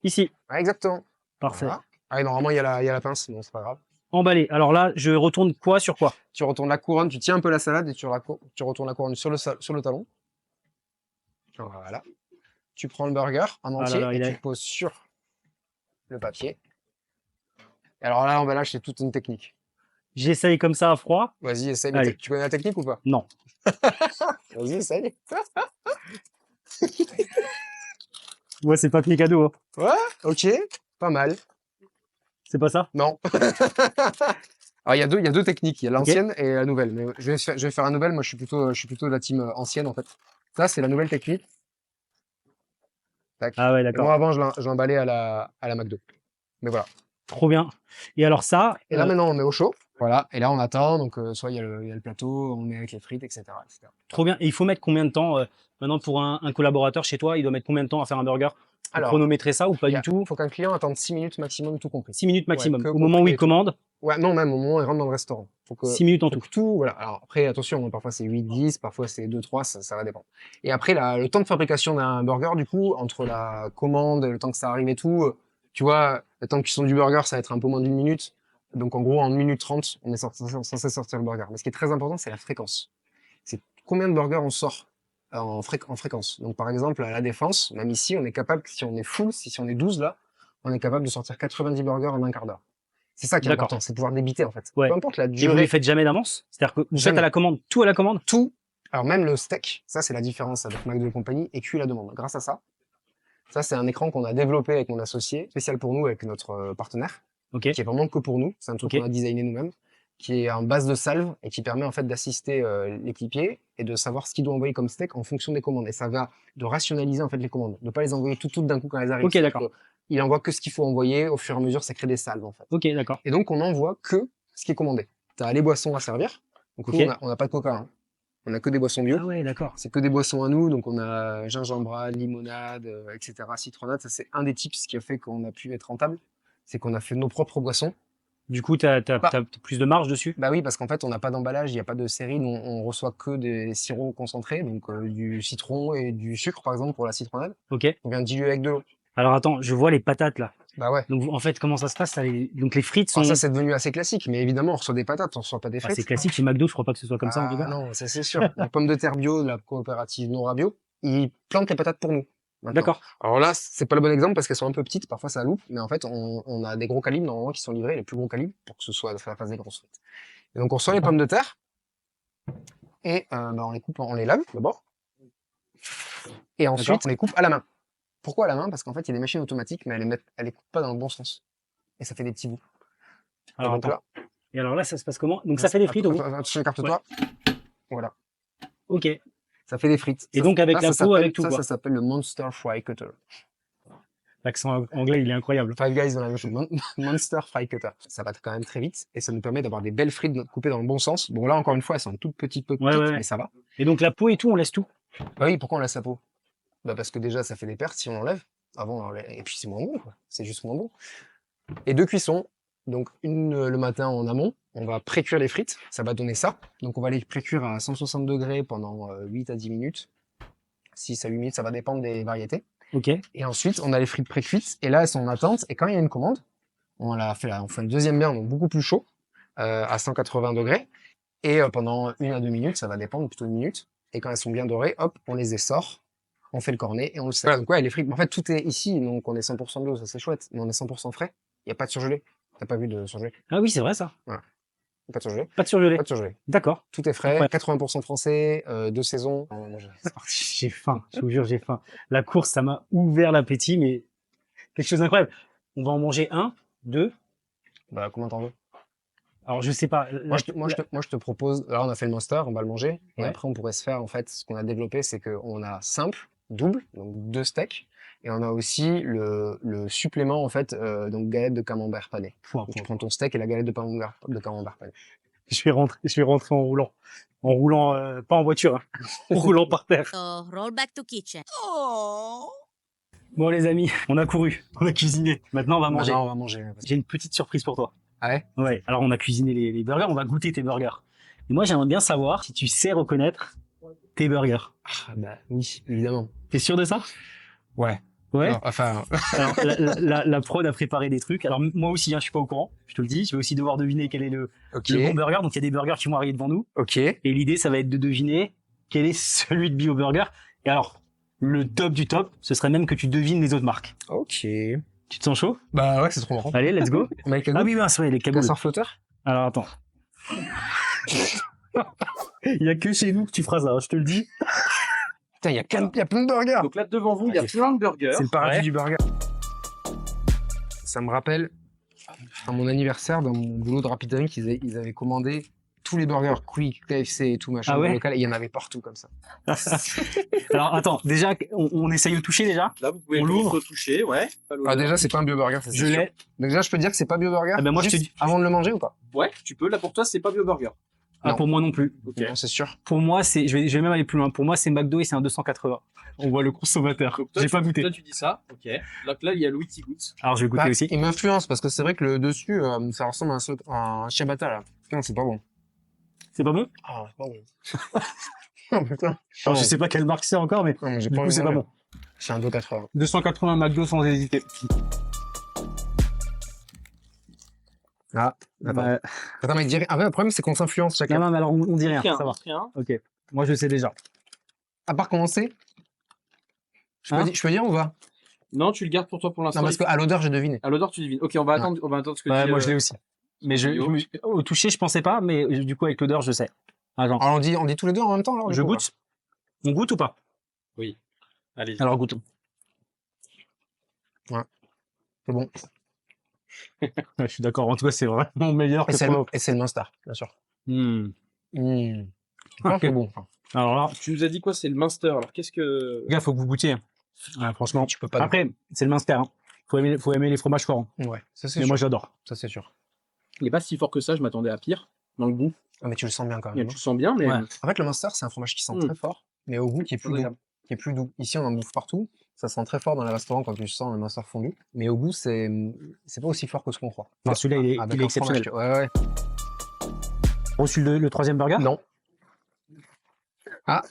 Ici.
Ouais, exactement.
Parfait.
Voilà. Ah, et normalement, il y a la pince, bon, c'est pas grave.
Emballé. Alors là, je retourne quoi sur quoi?
Tu retournes la couronne, tu tiens un peu la salade et tu retournes la couronne sur le talon. Voilà. Tu prends le burger en
Ah là
entier
là,
et
il
tu
est-
le poses sur le papier. Et alors là, l'emballage, c'est toute une technique.
J'essaye comme ça à froid.
Vas-y, essaye.
Allez.
Tu connais la technique ou pas?
Non.
Vas-y, essaye.
Ouais, c'est papier cadeau. Hein.
Ouais, ok, pas mal.
C'est pas ça?
Non. Alors, il y a deux techniques. Il y a l'ancienne et la nouvelle. Mais je vais faire la nouvelle. Moi, je suis plutôt de la team ancienne, en fait. Ça, c'est la nouvelle technique. Tac.
Ah ouais,
Et
d'accord.
moi, avant, je l'emballais à la McDo. Mais voilà.
Trop bien. Et alors ça,
Et là, maintenant, on met au chaud. Voilà. Et là, on attend. Donc, soit il y a le plateau, on met avec les frites, etc., etc.
trop bien. Et il faut mettre combien de temps maintenant pour un collaborateur chez toi? Il doit mettre combien de temps à faire un burger? Faut
Alors,
chronométrer ça ou pas du tout?
il faut qu'un client attende 6 minutes maximum, tout compris.
6 minutes maximum.
que
Au moment où
compris
il
et tout.
commande,
Ouais, non, même au moment où il rentre dans le restaurant. Faut que,
6 minutes en
faut
tout.
que tout, voilà. Alors après, attention, parfois c'est 8-10, parfois c'est 2-3, ça va dépendre. Et après, le temps de fabrication d'un burger, du coup, entre la commande et le temps que ça arrive et tout, tu vois, le temps de cuisson du burger, ça va être un peu moins d'une minute. Donc en gros, en 1 minute 30, on est censé sortir le burger. Mais ce qui est très important, c'est la fréquence. C'est combien de burgers on sort en fréquence. Donc par exemple, à la Défense, même ici, on est capable, si on est full, si on est 12 là, on est capable de sortir 90 burgers en un quart d'heure. C'est ça qui est
D'accord.
important, c'est de pouvoir débiter en fait.
Ouais.
Peu importe la
Et vous
durée,
les faites jamais d'avance? C'est-à-dire que vous faites
Jamais.
à la commande, tout à la commande?
tout. Alors même le steak, ça c'est la différence avec McDo et compagnie, est cuit à la demande. Grâce à ça, c'est un écran qu'on a développé avec mon associé, spécial pour nous avec notre partenaire,
Ok.
qui est vraiment que pour nous. C'est un truc
Ok.
qu'on a designé nous-mêmes, qui est en base de salve et qui permet en fait d'assister l'équipier et de savoir ce qu'il doit envoyer comme steak en fonction des commandes. Et ça va de rationaliser en fait les commandes, de pas les envoyer toutes d'un coup quand elles arrivent.
Ok, d'accord.
Il envoie que ce qu'il faut envoyer, au fur et à mesure ça crée des salves en fait.
Ok, d'accord.
Et donc on envoie que ce qui est commandé. Tu as les boissons à servir, donc
Ok.
nous, on n'a pas de coca, hein. On a que des boissons bio.
Ah ouais, d'accord.
C'est que des boissons à nous, donc on a gingembrade, limonade, etc., citronnade. Ça, c'est un des tips qui a fait qu'on a pu être rentable. C'est qu'on a fait nos propres boissons.
Du coup, t'as
Bah.
plus de marge dessus?
Bah oui, parce qu'en fait, on n'a pas d'emballage, il n'y a pas de série. Nous, on reçoit que des sirops concentrés, donc du citron et du sucre, par exemple, pour la citronnade.
Ok.
On vient diluer avec de l'eau.
Alors attends, je vois les patates là.
Bah ouais.
Donc en fait, comment ça se passe? Donc les frites sont...
Alors ça, c'est devenu assez classique, mais évidemment, on reçoit des patates, on reçoit pas des
Ah,
frites.
c'est classique chez McDo, je crois pas que ce soit comme ça en tout cas.
Non, ça c'est sûr. La pomme de terre bio de la coopérative Nora Bio, ils plantent les patates pour nous. Maintenant.
D'accord.
Alors là, c'est pas le bon exemple parce qu'elles sont un peu petites, parfois ça loupe, mais en fait, on a des gros calibres normalement qui sont livrés, les plus gros calibres, pour que ce soit la phase des grosses frites. Et donc on reçoit les pommes de terre et on les coupe, on les lave d'abord, et ensuite on les coupe à la main. Pourquoi à la main? Parce qu'en fait, il y a des machines automatiques, mais elles les coupent pas dans le bon sens, et ça fait des petits bouts.
Alors
et donc
attends. Et alors là, ça se passe comment? Donc ça fait des frites au bout?
Attention, écarte-toi. Voilà.
Ok.
Ça fait des frites.
Et donc avec
là,
la
ça
peau,
s'appelle-
avec tout quoi.
Ça s'appelle le Monster Fry Cutter.
L'accent anglais, il est incroyable.
Five Guys dans la même chose. Monster Fry Cutter. Ça va quand même très vite et ça nous permet d'avoir des belles frites coupées dans le bon sens. Bon là encore une fois, elles sont un tout petit peu petites,
Ouais.
mais ça va.
Et donc la peau et tout, on laisse tout?
Bah oui, pourquoi on laisse la peau? Bah parce que déjà ça fait des pertes si on l'enlève. Et puis c'est moins bon quoi. C'est juste moins bon. Et deux cuissons. Donc une le matin en amont, on va pré-cuire les frites, ça va donner ça. Donc on va les pré-cuire à 160 degrés pendant 8 à 10 minutes. 6 à 8 minutes, ça va dépendre des variétés.
Ok.
Et ensuite, on a les frites pré-cuites, et là, elles sont en attente, et quand il y a une commande, on fait le deuxième bain, donc beaucoup plus chaud, à 180 degrés, et pendant 1 à 2 minutes, ça va dépendre, plutôt 1 minute, et quand elles sont bien dorées, hop, on les essore, on fait le cornet, et on le sert. Voilà, donc ouais, les frites, en fait, tout est ici, donc on est 100% bio, ça c'est chouette, mais on est 100% frais, il n'y a pas de surgelé. T'as pas vu de surgelé?
Ah oui, c'est vrai ça.
Pas de surgelé?
Pas de surgelé.
Pas de surgelé.
D'accord.
Tout est frais,
Ouais.
80% français, de saison.
C'est parti. J'ai faim. Je vous jure, j'ai faim. La course, ça m'a ouvert l'appétit, mais quelque chose d'incroyable. On va en manger 1, 2.
Bah, comment t'en veux?
Alors je sais pas.
Moi, je te propose, là, on a fait le Monster, on va le manger. Et
Ouais.
après, on pourrait se faire, en fait, ce qu'on a développé, c'est qu'on a simple, double, donc 2 steaks. Et on a aussi le supplément, en fait, donc galette de camembert pané. Donc, tu prends ton steak et la galette de camembert pané.
Je vais rentrer en roulant. En roulant, pas en voiture, hein. En roulant par terre.
So, roll back to kitchen.
Bon les amis, on a couru, on a cuisiné. Maintenant on va manger.
Maintenant, on va manger.
J'ai une petite surprise pour toi.
Ah ouais?
Ouais. Alors on a cuisiné les burgers, on va goûter tes burgers. Et moi j'aimerais bien savoir si tu sais reconnaître tes burgers.
Ah, bah, oui, évidemment.
T'es sûr de ça?
Ouais.
Ouais.
Non, enfin,
Alors la prod a préparé des trucs. Alors moi aussi, hein, je suis pas au courant. Je te le dis. Je vais aussi devoir deviner quel est le bon burger. Donc il y a des burgers qui vont arriver devant nous.
ok.
Et l'idée, ça va être de deviner quel est celui de Bio Burger. Et alors, le top du top, ce serait même que tu devines les autres marques.
Ok.
Tu te sens chaud?
Bah ouais, c'est trop marrant.
Allez, let's go.
Mike
Ah oui, c'est vrai, les cagoules.
casseur flotteur?
Alors attends. Il y a que chez nous que tu feras ça, hein, je te le dis.
Putain, il y a plein de burgers.
Donc là devant vous, il y a plein de burgers.
C'est le paradis
Ouais.
du burger. Ça me rappelle, à mon anniversaire, dans mon boulot de Rapid Drink, ils avaient commandé tous les burgers Quick, KFC et tout, machin,
Ah ouais
local, et il y en avait partout comme ça.
Alors attends, déjà, on essaye de toucher déjà.
Là, vous pouvez
On l'ouvre.
toucher, ouais.
Alors déjà, c'est pas un bio-burger, ça, c'est
Je
sûr.
l'ai.
Donc déjà, je peux dire que c'est pas bio-burger.
Ah ben moi, je te
juste
dis-
avant de le manger ou pas?
Ouais, tu peux. Là, pour toi, c'est pas Bio Burger.
Ah,
Non.
pour moi non plus.
Ok.
Non, c'est sûr.
Pour moi, je vais même aller plus loin. Pour moi, c'est McDo et c'est un 280. On voit le consommateur.
Donc, toi,
J'ai pas goûté.
Toi, tu dis ça. Ok. Donc là, il y a Louis qui goûte.
Alors, je vais goûter
Bah,
aussi.
il m'influence parce que c'est vrai que le dessus, ça ressemble à un ciabatta là. Putain, c'est pas bon.
C'est pas bon?
Ah, c'est pas bon. Oh putain.
Alors, je sais pas quelle marque c'est encore, mais
Non, mais j'ai
du
pas
coup,
envie
c'est
de
pas
manger.
bon.
C'est un 2,80.
280 McDo sans hésiter.
Ah, attends. Attends, mais dire... le problème, c'est qu'on s'influence chacun.
Non, mais alors, on dit rien. Ça va.
Rien.
Ok. Moi, je sais déjà.
À part commencer,
Hein
je peux dire ou pas?
Non, tu le gardes pour toi pour l'instant.
Non, parce qu'à l'odeur, j'ai deviné.
À l'odeur, tu devines. Ok, on va attendre ce que
Ouais,
dit,
moi, je l'ai aussi. Mais au toucher, je pensais pas, mais du coup, avec l'odeur, je sais. Ah, genre,
Alors, on dit tous les deux en même temps, alors? du
je
coup,
goûte. On goûte ou pas?
Allez.
Alors, goûte.
C'est bon.
Ouais, je suis d'accord. En tout cas, c'est vraiment meilleur
Et
que Polo.
c'est le Monster, bien sûr.
Hmm.
Je pense que c'est bon.
Alors là,
Tu nous as dit quoi? C'est le Munster. Alors, qu'est-ce que...
les gars, faut que vous goûtiez. Ouais, franchement.
Tu peux pas.
Après, c'est le Munster. Hein. Faut aimer les fromages forts. Hein.
Ouais, ça c'est
Mais
sûr.
moi, j'adore.
Ça c'est sûr.
Il est pas si fort que ça, je m'attendais à pire. Dans le goût.
Ah, mais tu le sens bien quand
Tu
même.
le sens bien, mais...
Ouais.
En fait, le Monster, c'est un fromage qui sent
Mm.
très fort, mais au goût qui est plus doux.
Agréable.
Qui est plus doux. Ici, on en bouffe partout. Ça sent très fort dans les restaurants quand tu sens le Monster fondu. Mais au goût, c'est pas aussi fort que ce qu'on croit.
Non, celui-là, il est
Avec un
exceptionnel.
fromage ouais.
Reçu le troisième burger?
Non. Ah,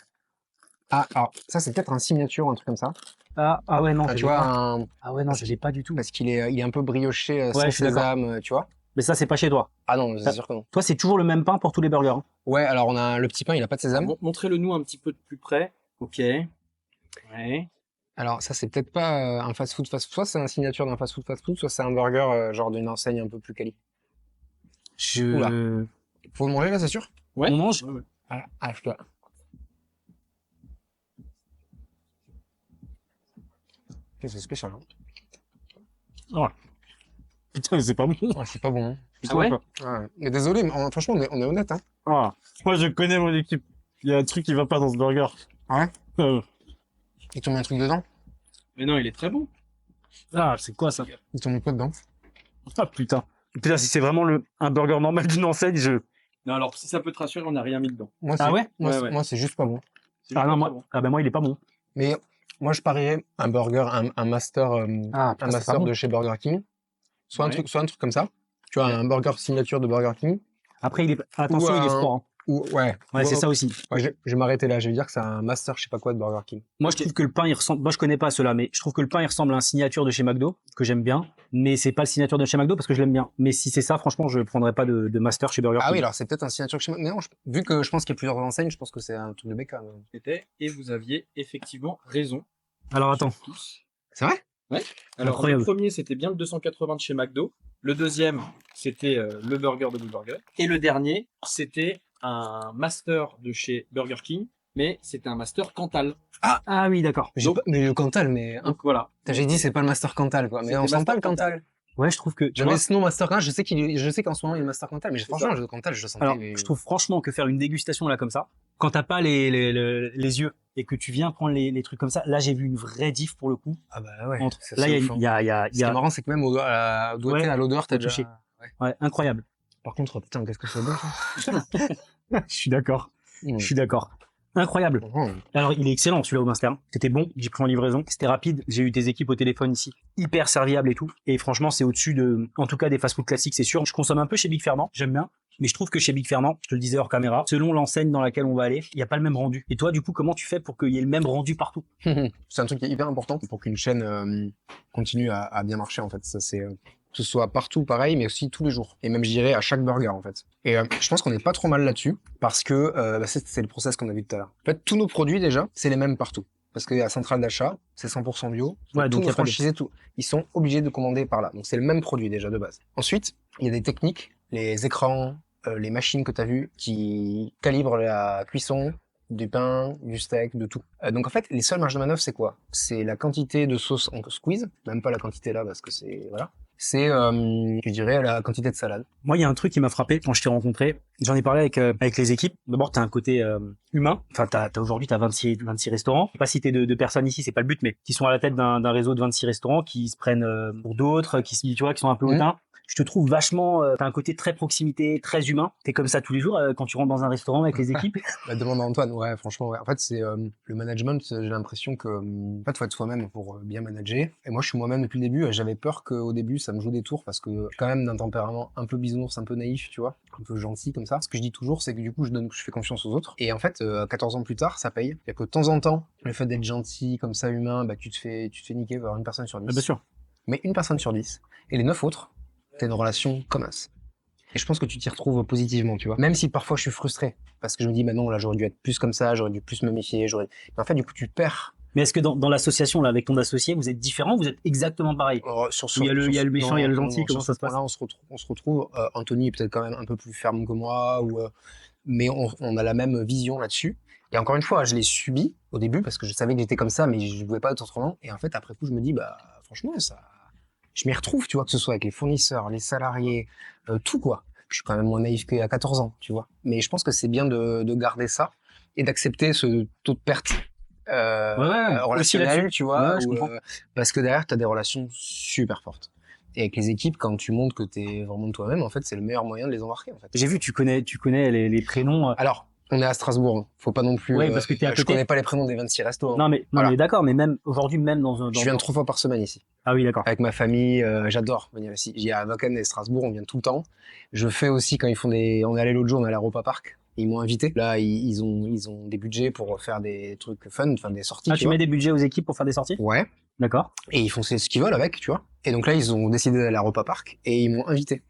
alors, ça, c'est peut-être un signature, un truc comme ça.
Ah ouais, non.
Ah,
je
tu
l'ai
vois,
pas. Ah ouais, non, je l'ai pas du tout.
parce qu'il est un peu brioché,
Ouais,
sans
je suis d'accord.
sésame, tu vois.
Mais ça, c'est pas chez toi.
Ah non, c'est
Ah.
sûr que non.
Toi, c'est toujours le même pain pour tous les burgers. Hein.
Ouais, alors on a le petit pain, il a pas de sésame.
Montrez-le nous un petit peu de plus près. Ok. Ouais.
Alors ça, c'est peut-être pas un fast-food. Soit c'est un signature d'un fast-food, soit c'est un burger genre d'une enseigne un peu plus quali. Oula. Faut le manger là, c'est sûr?
Ouais.
On mange?
Ouais, ouais.
Ah, je dois. Ok, c'est spécial. Hein.
Putain, mais c'est pas bon.
Ouais, c'est pas bon. Hein.
Ah ouais?
Ouais. Mais désolé, mais franchement, on est honnête. Hein.
Ah. Moi, je connais mon équipe. Il y a un truc qui va pas dans ce burger.
Ah ouais?
Euh,
Ils t'ont mis un truc dedans?
Mais non, il est très bon.
Ah, c'est quoi ça?
Ils t'ont mis quoi dedans?
Ah putain. Putain, si c'est vraiment un burger normal d'une enseigne,
Non, alors, si ça peut te rassurer, on n'a rien mis dedans.
Moi,
Ah
c'est-
ouais?
Moi,
Ouais,
c'est-
ouais.
moi, c'est juste pas bon.
C'est
Ah
juste
non,
pas
moi,
bon.
ah ben moi, il est pas bon.
Mais moi, je parierais un burger, un master,
Ah,
un master de chez Burger King. Soit
Ouais.
un truc comme ça. Tu vois, un burger signature de Burger King.
Après, attention, il est
un-
froid. Hein.
Ou, ouais.
Ouais, c'est ça aussi.
Ouais, je vais m'arrêter là. Je vais dire que c'est un master, je sais pas quoi, de Burger King.
Moi, je trouve que le pain, il ressemble. Moi, je connais pas ceux-là, mais je trouve que le pain, il ressemble à un signature de chez McDo, que j'aime bien. Mais c'est pas le signature de chez McDo parce que je l'aime bien. Mais si c'est ça, franchement, je prendrais pas de master chez Burger King.
Ah oui, alors c'est peut-être un signature que je... Non, vu que je pense qu'il y a plusieurs enseignes, je pense que c'est un truc de BK.
Et vous aviez effectivement raison.
Alors, attends.
C'est vrai?
Alors,
Incroyable.
le premier, c'était bien le 280 de chez McDo. Le deuxième, c'était le burger de Blue Burger. Et le dernier, c'était un master de chez Burger King, mais c'était un master Cantal.
Ah oui, d'accord.
Mais le Cantal, mais...
Donc voilà.
J'ai dit c'est pas le master Cantal, quoi. Mais
C'était
on sent pas
Master
le Cantal.
Ouais, je trouve que. Tu
J'avais
vois,
ce nom master Cantal, je sais qu'en ce moment il y a le master Cantal, mais
C'est
franchement,
ça.
le Cantal, je le sentais.
alors, je trouve franchement que faire une dégustation là comme ça, quand t'as pas les yeux et que tu viens prendre les trucs comme ça, là, j'ai vu une vraie diff pour le coup.
Ah bah ouais.
Entre-
c'est
Là, il
ouf, hein.
y a,
Ce qui est marrant, c'est que même au doigté,
Ouais,
à l'odeur, t'as
faut toucher.
déjà...
ouais, incroyable.
Par contre, putain, qu'est-ce que c'est bon, ça.
Je suis d'accord.
Mmh.
Je suis d'accord. Incroyable.
Mmh.
Alors, il est excellent celui-là au Master. C'était bon, j'ai pris en livraison. C'était rapide. J'ai eu tes équipes au téléphone ici. Hyper serviable et tout. Et franchement, c'est au-dessus en tout cas, des fast-food classiques, c'est sûr. Je consomme un peu chez Big Fernand. J'aime bien. Mais je trouve que chez Big Fernand, je te le disais hors caméra, selon l'enseigne dans laquelle on va aller, il n'y a pas le même rendu. Et toi, du coup, comment tu fais pour qu'il y ait le même rendu partout?
C'est un truc qui est hyper important pour qu'une chaîne continue à bien marcher, en fait. Ça, c'est... que ce soit partout pareil, mais aussi tous les jours. Et même, je dirais, à chaque burger, en fait. Et je pense qu'on n'est pas trop mal là-dessus, parce que c'est le process qu'on a vu tout à l'heure. En fait, tous nos produits, déjà, c'est les mêmes partout. Parce qu'il y a centrale d'achat, c'est 100% bio.
Ouais, donc
tous
y
nos
a pas de-
franchisés, ils sont obligés de commander par là. Donc, c'est le même produit, déjà, de base. Ensuite, il y a des techniques, les écrans, les machines que tu as vues, qui calibrent la cuisson, du pain, du steak, de tout. Donc en fait, les seules marges de manœuvre, c'est quoi? C'est la quantité de sauce en squeeze, même pas la quantité là, parce que c'est... Voilà. C'est, je dirais, la quantité de salade.
Moi, il y a un truc qui m'a frappé quand je t'ai rencontré. J'en ai parlé avec les équipes. D'abord, t'as un côté humain. Enfin, aujourd'hui, t'as 26 restaurants. Je vais pas citer de personnes ici, c'est pas le but, mais qui sont à la tête d'un réseau de 26 restaurants, qui se prennent pour d'autres, qui sont un peu hautains. Je te trouve vachement, t'as un côté très proximité, très humain. T'es comme ça tous les jours quand tu rentres dans un restaurant avec les équipes.
La demande à Antoine, ouais, franchement, ouais. En fait, c'est le management, j'ai l'impression que, en fait, faut être soi-même pour bien manager. Et moi, je suis moi-même depuis le début. J'avais peur qu'au début, ça me joue des tours parce que, quand même, d'un tempérament un peu bisounours, un peu naïf, tu vois, un peu gentil comme ça. Ce que je dis toujours, c'est que du coup, je fais confiance aux autres. Et en fait, 14 ans plus tard, ça paye. Il y a que de temps en temps, le fait d'être gentil, comme ça, humain, bah, tu te fais niquer par une personne sur 10.
Bien sûr.
Mais une personne sur 10. Et les 9 autres, t'as une relation comme as. Et je pense que tu t'y retrouves positivement, tu vois. Même si parfois je suis frustré, parce que je me dis, bah non, là j'aurais dû être plus comme ça, j'aurais dû plus me méfier, Mais en fait, du coup, tu perds.
Mais est-ce que dans l'association là avec ton associé, vous êtes différents, vous êtes exactement pareil? Il y a le méchant, il y a le gentil, comment ça se passe?
Là, on se retrouve. Anthony est peut-être quand même un peu plus ferme que moi, mais on a la même vision là-dessus. Et encore une fois, je l'ai subi au début parce que je savais que j'étais comme ça, mais je ne pouvais pas être autrement. Et en fait, après coup, je me dis, bah franchement, je m'y retrouve, tu vois, que ce soit avec les fournisseurs, les salariés, tout quoi. Je suis quand même moins naïf qu'à 14 ans, tu vois. Mais je pense que c'est bien de garder ça et d'accepter ce taux de perte
aussi
relationnel,
là-dessus.
tu vois,
Ouais, je comprends.
parce que derrière, tu as des relations super fortes. Et avec les équipes, quand tu montres que tu es vraiment toi-même, en fait, c'est le meilleur moyen de les embarquer, en fait.
J'ai vu, tu connais les prénoms.
Alors, on est à Strasbourg, hein. Faut pas non plus.
Ouais, parce que t'es à
je
côté.
connais pas les prénoms des 26 restos. Hein.
Non, mais
Voilà.
d'accord, mais même aujourd'hui, même dans
Je viens 3 fois par semaine ici.
Ah oui, d'accord.
Avec ma famille, j'adore venir ici. J'y à Wacken et Strasbourg, on vient tout le temps. Je fais aussi quand ils font des. On est allé l'autre jour, on est allé à l'Europa Park. Ils m'ont invité. Là, ils ont des budgets pour faire des trucs fun, enfin des sorties.
Ah, tu mets des budgets aux équipes pour faire des sorties?
Ouais.
D'accord.
Et ils font ce qu'ils veulent avec, tu vois. Et donc là, ils ont décidé d'aller à l'Europa Park et ils m'ont invité.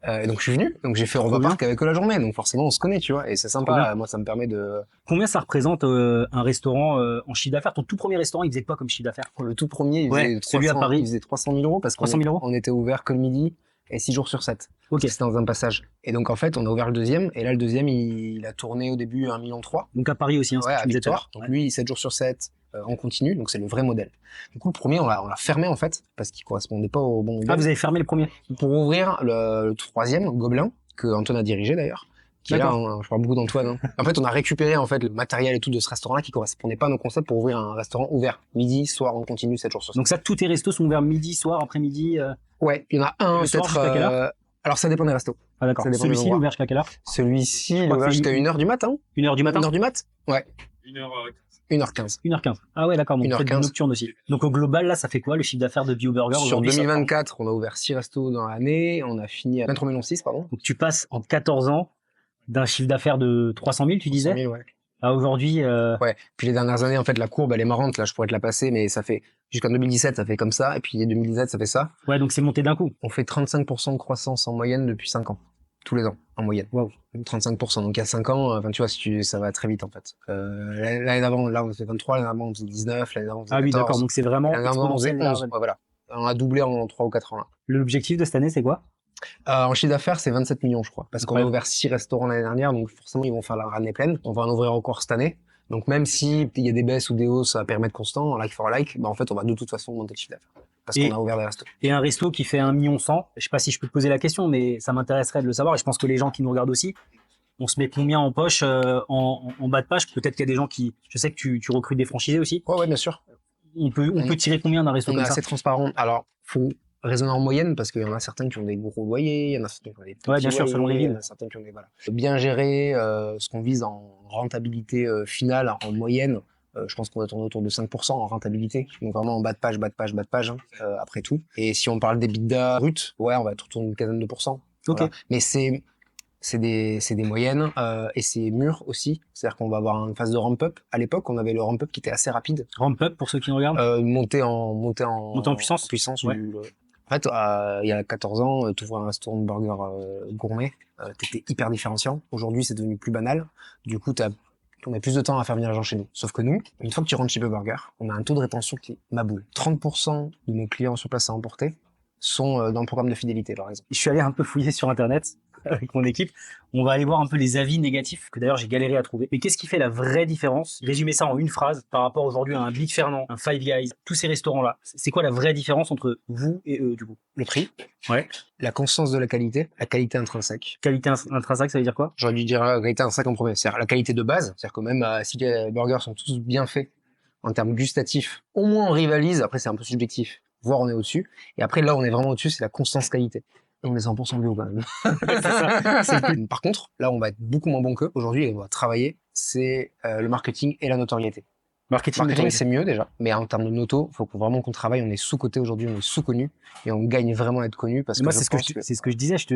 Et donc je suis venu, donc j'ai fait Europa
bien.
Park avec eux la journée, donc forcément on se connaît, tu vois, et c'est
Trop
sympa.
bien.
Moi, ça me permet de.
Combien ça représente un restaurant en chiffre d'affaires? Ton tout premier restaurant, il faisait quoi comme chiffre d'affaires?
Le tout premier, il
Ouais,
faisait
celui à
300,
Paris.
il faisait 300 000 euros parce qu'on
300 000 euros
on était ouvert que le midi et 6 jours sur 7.
Ok.
C'était dans un passage. Et donc en fait, on a ouvert le deuxième, et là le deuxième, il a tourné au début 1,3 million.
Donc à Paris aussi, hein, ce
Ouais,
que
à
tu me disais tout à
Victoire.
l'heure.
Donc lui, 7 jours sur 7, on continue, donc c'est le vrai modèle. Du coup, le premier, on l'a fermé en fait, parce qu'il correspondait pas au bon modèle.
Ah, vous avez fermé le premier?
Pour ouvrir le troisième, Gobelin, que Antoine a dirigé d'ailleurs, qui est là, hein, je parle beaucoup d'Antoine. Hein. En fait, on a récupéré en fait le matériel et tout de ce restaurant-là qui correspondait pas à nos concepts pour ouvrir un restaurant ouvert midi, soir, on continue 7 jours sur 7.
Donc ça, tous tes restos sont ouverts midi, soir, après-midi.
Ouais, il y en a un
Le soir,
peut-être.
jusqu'à quelle heure
Alors ça dépend des restos.
Ah d'accord.
Ça dépend des
Celui-ci, il est
endroits.
ouvert jusqu'à quelle heure?
Celui-ci, il est
crois que
ouvert
c'est
jusqu'à 1h du matin.
1h du matin?
1h du mat. Ouais,
1h15.
1h15.
1h15. Ah ouais, d'accord. Donc
1h15.
peut-être du nocturne aussi. Donc au global, là, ça fait quoi le chiffre d'affaires de BioBurger
Sur
aujourd'hui?
2024, on a ouvert 6 restos dans l'année, on a fini à 23,6 millions, pardon.
Donc tu passes en 14 ans d'un chiffre d'affaires de 300 000, tu disais,
100 000, ouais.
à aujourd'hui.
Ouais. Puis les dernières années, en fait, la courbe, elle est marrante. Là, je pourrais te la passer, mais ça fait jusqu'en 2017, ça fait comme ça. Et puis 2017, ça fait ça.
Ouais, donc c'est monté d'un coup.
On fait 35% de croissance en moyenne depuis 5 ans. Tous les ans, en moyenne.
Waouh.
35%. Donc il y a 5 ans, enfin tu vois, ça va très vite en fait. L'année d'avant, là on faisait 23, l'année d'avant on faisait 19, l'année d'avant on faisait
Ah oui,
14.
d'accord. Donc c'est vraiment
L'année d'avant on faisait
exponentiel.
11. Ouais, voilà. On a doublé en 3 ou 4 ans là.
L'objectif de cette année, c'est quoi?
En chiffre d'affaires, c'est 27 millions, je crois. Parce qu'on a
Incroyable.
ouvert 6 restaurants l'année dernière, donc forcément ils vont faire la année pleine. On va en ouvrir encore cette année. Donc même si il y a des baisses ou des hausses à périmètre constant, like for like, bah en fait on va de toute façon monter le chiffre d'affaires. Parce
Et-
qu'on a ouvert des restos.
Et un resto qui fait 1,1 million, je sais pas si je peux te poser la question, mais ça m'intéresserait de le savoir. Et je pense que les gens qui nous regardent aussi, on se met combien en poche en bas de page? Peut-être qu'il y a des gens qui, je sais que tu recrutes des franchisés aussi.
Ouais, bien sûr.
On peut tirer combien d'un resto
On est
comme ça?
assez transparent. Alors, faut raisonner en moyenne parce qu'il y en a certains qui ont des gros loyers, il y en a certains qui ont des petits
Ouais, bien sûr,
loyers,
selon les
il y en
villes.
a certains qui ont des voilà. Bien gérer ce qu'on vise en rentabilité finale en moyenne. Je pense qu'on va tourner autour de 5% en rentabilité. Donc vraiment en bas de page, hein, après tout. Et si on parle d'EBITDA brut, ouais, on va être autour d'une quinzaine de pourcents.
Ok.
Voilà. Mais c'est des moyennes et c'est mûr aussi. C'est-à-dire qu'on va avoir une phase de ramp-up. À l'époque, on avait le ramp-up qui était assez rapide.
Ramp up pour ceux qui nous regardent.
Monter en
puissance.
Ouais.
Ouais.
En fait, il y a 14 ans, tu ouvrais un restaurant de burger gourmet, t'étais hyper différenciant. Aujourd'hui, c'est devenu plus banal. Du coup, on a plus de temps à faire venir les gens chez nous. Sauf que nous, une fois que tu rentres chez Burger, on a un taux de rétention qui est ma boule. 30% de nos clients sur place à emporter sont dans le programme de fidélité, par exemple.
Je suis allé un peu fouiller sur Internet avec mon équipe. On va aller voir un peu les avis négatifs que d'ailleurs j'ai galéré à trouver. Mais qu'est-ce qui fait la vraie différence? Résumer ça en une phrase par rapport aujourd'hui à un Big Fernand, un Five Guys, tous ces restaurants-là. C'est quoi la vraie différence entre vous et eux, du coup?
Le prix,
Ouais.
la constance de la qualité intrinsèque.
Qualité intrinsèque, ça veut dire quoi?
J'aurais dû dire la qualité intrinsèque en premier. C'est-à-dire la qualité de base. C'est-à-dire que même si les burgers sont tous bien faits en termes gustatifs, au moins on rivalise. Après, c'est un peu subjectif. Voire on est au-dessus. Et après, là, on est vraiment au-dessus, c'est la constance qualité. Et on est 100% bio quand même. Par contre, là, on va être beaucoup moins bon qu'eux. Aujourd'hui, on va travailler, c'est le marketing et la notoriété. Marketing, c'est mieux déjà, mais en termes de noto, il faut vraiment qu'on travaille. On est sous-coté aujourd'hui, on est sous-connu et on gagne vraiment à être connu parce que
Moi,
je
c'est ce
pense
c'est ce que je disais. Je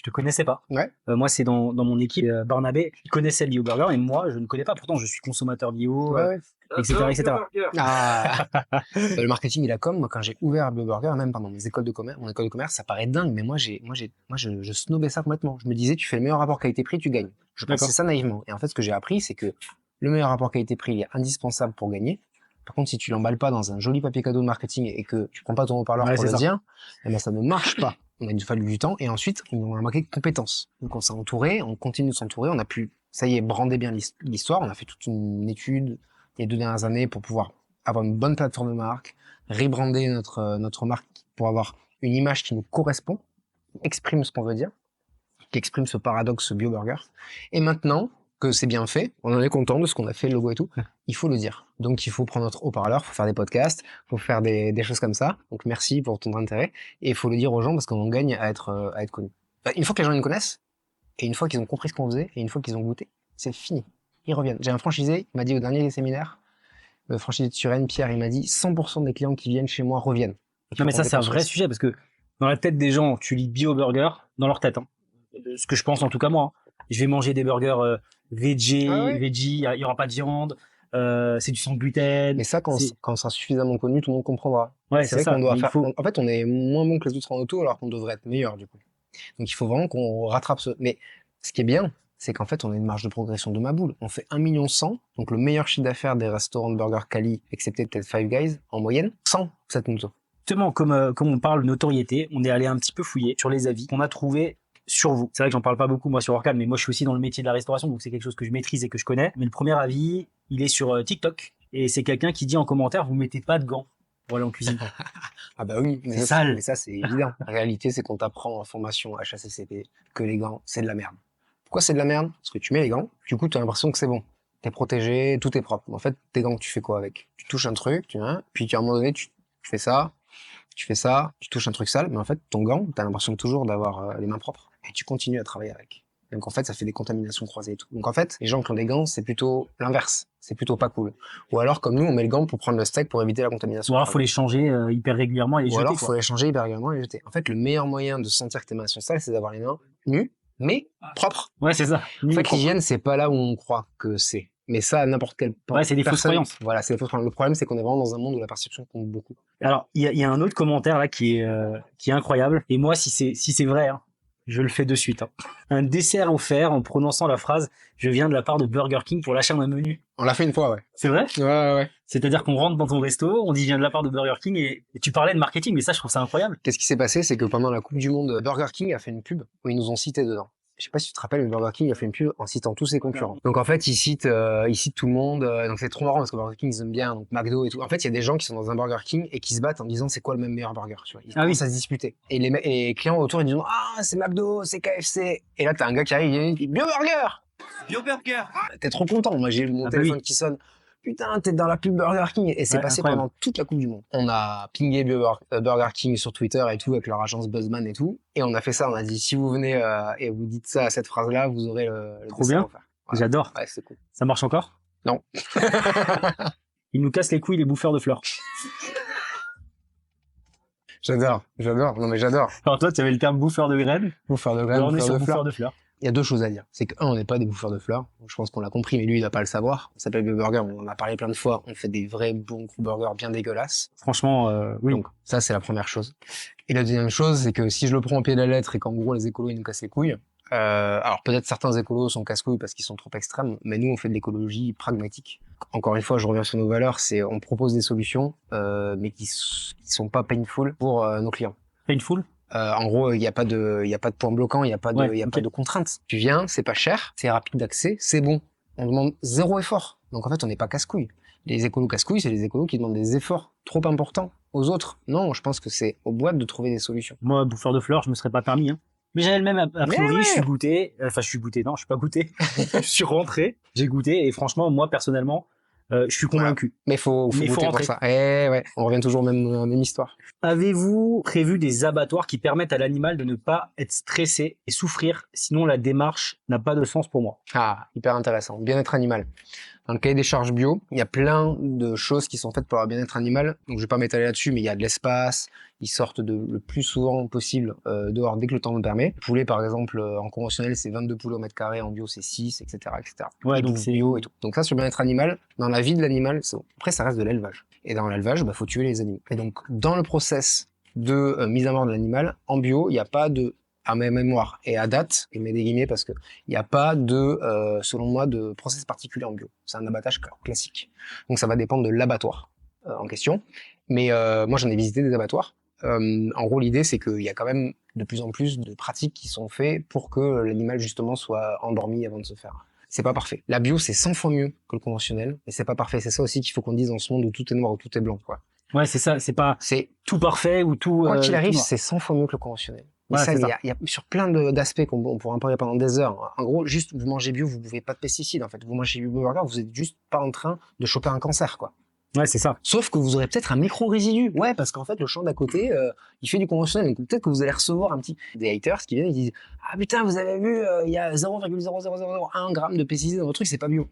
te connaissais pas.
Ouais.
Moi, c'est dans mon équipe, Barnabé, il connaissait le BioBurger et moi, je ne connais pas. Pourtant, je suis consommateur bio,
Ouais.
etc., etc.
Ah. Le marketing et la com, moi, quand j'ai ouvert BioBurger, même pendant mes écoles de commerce, mon école de commerce, ça paraît dingue, mais moi, je snobais ça complètement. Je me disais, tu fais le meilleur rapport qualité-prix, tu gagnes. Je pensais ça naïvement. Et en fait, ce que j'ai appris, c'est que le meilleur rapport qualité-prix, il est indispensable pour gagner. Par contre, si tu l'emballes pas dans un joli papier cadeau de marketing et que tu prends pas ton haut-parleur pour le dire, eh ben, ça ne marche pas. On a dû fallu du temps et ensuite, on a manqué de compétences. Donc, on s'est entouré, on continue de s'entourer, on a pu, ça y est, brander bien l'histoire. On a fait toute une étude les 2 dernières années pour pouvoir avoir une bonne plateforme de marque, rebrander notre marque pour avoir une image qui nous correspond, exprime ce qu'on veut dire, qui exprime ce paradoxe bio-burger. Et maintenant que c'est bien fait, on en est content de ce qu'on a fait, le logo et tout, il faut le dire. Donc il faut prendre notre haut-parleur, il faut faire des podcasts, il faut faire des choses comme ça. Donc merci pour ton intérêt. Et il faut le dire aux gens parce qu'on gagne à être connus. Enfin, une fois que les gens nous connaissent, et une fois qu'ils ont compris ce qu'on faisait, et une fois qu'ils ont goûté, c'est fini. Ils reviennent. J'ai un franchisé, il m'a dit au dernier séminaire, le franchisé de Suresnes, Pierre, il m'a dit 100% des clients qui viennent chez moi reviennent.
Non, mais ça, c'est un vrai sujet parce que dans la tête des gens, tu lis bio burger, dans leur tête, hein. Ce que je pense en tout cas moi, hein. Je vais manger des burgers veggie, il y aura pas de viande, c'est du sans gluten.
Mais ça, quand ça sera suffisamment connu, tout le monde comprendra.
Ouais,
c'est vrai
ça.
qu'on doit faire. En fait, on est moins bon que les autres en auto alors qu'on devrait être meilleur du coup. Donc il faut vraiment qu'on rattrape ce. Mais ce qui est bien, c'est qu'en fait, on a une marge de progression de ma boule. On fait 1,1 million, donc le meilleur chiffre d'affaires des restaurants de burgers quali, excepté peut-être Five Guys, en moyenne, sans cette moto.
Justement, comme on parle de notoriété, on est allé un petit peu fouiller sur les avis qu'on a trouvés sur vous. C'est vrai que j'en parle pas beaucoup moi sur Orcal, mais moi je suis aussi dans le métier de la restauration, donc c'est quelque chose que je maîtrise et que je connais. Mais le premier avis, il est sur TikTok, et c'est quelqu'un qui dit en commentaire, vous mettez pas de gants pour aller en cuisine.
Ah bah oui,
c'est sale.
Mais ça c'est évident. La réalité, c'est qu'on t'apprend en formation HACCP que les gants, c'est de la merde. Pourquoi c'est de la merde? Parce que tu mets les gants, du coup tu as l'impression que c'est bon. T'es protégé, tout est propre. En fait, tes gants, tu fais quoi avec? Tu touches un truc, puis à un moment donné, tu fais ça, tu touches un truc sale, mais en fait, ton gant, t'as l'impression toujours d'avoir les mains propres. Et tu continues à travailler avec. Donc en fait, ça fait des contaminations croisées et tout. Donc en fait, les gens qui ont des gants, c'est plutôt l'inverse. C'est plutôt pas cool. Ou alors, comme nous, on met le gant pour prendre le steak pour éviter la contamination.
Ou alors, faut les changer hyper régulièrement et les jeter.
Ou alors, faut les changer hyper régulièrement et les jeter. En fait, le meilleur moyen de sentir que tes mains sont sales, c'est d'avoir les mains nues, mais propres.
Ouais, c'est ça.
En fait, l'hygiène, c'est pas là où on croit que c'est. Mais ça, à n'importe quel point.
Ouais, c'est des fausses croyances.
Voilà, c'est des fausses croyances. Le problème, c'est qu'on est vraiment dans un monde où la perception compte beaucoup.
Alors, il y a un autre commentaire là qui est incroyable. Et moi, si c'est vrai, hein, je le fais de suite. Hein. Un dessert offert en prononçant la phrase « Je viens de la part de Burger King pour l'achat d'un menu ».
On l'a fait une fois, ouais.
C'est vrai?
Ouais.
C'est-à-dire qu'on rentre dans ton resto, on dit « Je viens de la part de Burger King » et tu parlais de marketing, mais ça, je trouve ça incroyable.
Qu'est-ce qui s'est passé? C'est que pendant la Coupe du Monde, Burger King a fait une pub où ils nous ont cités dedans. Je sais pas si tu te rappelles, mais Burger King a fait une pub en citant tous ses concurrents. Donc en fait, il cite tout le monde. Donc c'est trop marrant parce que Burger King ils aiment bien, donc McDo et tout. En fait, il y a des gens qui sont dans un Burger King et qui se battent en disant c'est quoi le même meilleur burger. Tu vois. Ils commencent à se disputer. Et les clients autour ils disent ah c'est McDo, c'est KFC. Et là t'as un gars qui arrive, il dit Bio Burger. T'es trop content. Moi j'ai mon téléphone qui sonne. Putain, t'es dans la pub Burger King. Et c'est passé pendant toute la Coupe du Monde. On a pingé Burger King sur Twitter et tout, avec leur agence Buzzman et tout. Et on a fait ça, on a dit, si vous venez et vous dites ça à cette phrase-là, vous aurez le
trop bien. Voilà. J'adore.
Ouais, c'est cool.
Ça marche encore?
Non.
Ils nous cassent les couilles, les bouffeurs de fleurs.
J'adore. Non mais j'adore.
Alors toi, tu avais le terme bouffeur de graines.
Bouffeur de graines,
alors on est sur bouffeur de fleurs.
Il y a deux choses à dire. C'est que, on n'est pas des bouffeurs de fleurs. Je pense qu'on l'a compris, mais lui, il va pas le savoir. On s'appelle Bio Burger, on en a parlé plein de fois. On fait des vrais bons gros burgers bien dégueulasses.
Franchement, oui.
Donc, ça, c'est la première chose. Et la deuxième chose, c'est que si je le prends au pied de la lettre et qu'en gros, les écolos, ils nous cassent les couilles, alors peut-être certains écolos sont casse-couilles parce qu'ils sont trop extrêmes, mais nous, on fait de l'écologie pragmatique. Encore une fois, je reviens sur nos valeurs, c'est, on propose des solutions, mais qui sont pas painful pour nos clients.
Painful?
En gros, il y a pas de point bloquant, il y a pas de contraintes. Tu viens, c'est pas cher, c'est rapide d'accès, c'est bon. On demande zéro effort. Donc en fait, on n'est pas casse-couille. Les écolos casse-couilles, c'est les écolos qui demandent des efforts trop importants aux autres. Non, je pense que c'est aux boîtes de trouver des solutions.
Moi, bouffeur de fleurs, je me serais pas permis, hein. Mais j'avais le même a priori, je suis goûté. Enfin, je suis goûté. Non, je suis pas goûté. Je suis rentré, j'ai goûté et franchement, moi personnellement, je suis convaincu.
Voilà. Mais faut goûter pour ça. Ouais, on revient toujours à la même histoire.
Avez-vous prévu des abattoirs qui permettent à l'animal de ne pas être stressé et souffrir, sinon la démarche n'a pas de sens pour moi?
Ah, hyper intéressant. Bien-être animal. Dans le cahier des charges bio, il y a plein de choses qui sont faites pour le bien-être animal. Donc je vais pas m'étaler là-dessus, mais il y a de l'espace. Ils sortent le plus souvent possible dehors dès que le temps le permet. Poulet, par exemple, en conventionnel, c'est 22 poulets au mètre carré. En bio, c'est 6, etc., etc.
Ouais, donc c'est
bio et tout. Donc ça, sur le bien-être animal, dans la vie de l'animal, c'est bon. Après, ça reste de l'élevage. Et dans l'élevage, faut tuer les animaux. Et donc, dans le process de mise à mort de l'animal, en bio, il n'y a pas de, à ma mémoire et à date, et mets des guillemets parce que il n'y a pas de, selon moi, de process particulier en bio. C'est un abattage classique. Donc ça va dépendre de l'abattoir en question. Mais moi, j'en ai visité des abattoirs. En gros, l'idée, c'est qu'il y a quand même de plus en plus de pratiques qui sont faites pour que l'animal, justement, soit endormi avant de se faire. C'est pas parfait. La bio, c'est 100 fois mieux que le conventionnel, mais c'est pas parfait. C'est ça aussi qu'il faut qu'on dise dans ce monde où tout est noir ou tout est blanc, quoi.
Ouais, c'est ça. C'est pas
C'est
tout parfait ou tout.
quoi qu'il
tout
arrive,
noir.
c'est 100 fois mieux que le conventionnel. Mais
Ouais,
ça,
c'est
mais
ça.
il y a sur plein d'aspects on pourra en parler pendant des heures. En gros, juste vous mangez bio, vous bouffez pas de pesticides. En fait, vous mangez bio burger, vous êtes juste pas en train de choper un cancer, quoi.
Ouais, c'est ça.
Sauf que vous aurez peut-être un micro-résidu. Ouais, parce qu'en fait, le champ d'à côté, il fait du conventionnel. Donc peut-être que vous allez recevoir un petit... Des haters qui viennent et disent « Ah putain, vous avez vu, il y a 0,0001 gramme de pesticides dans votre truc, c'est pas bio. »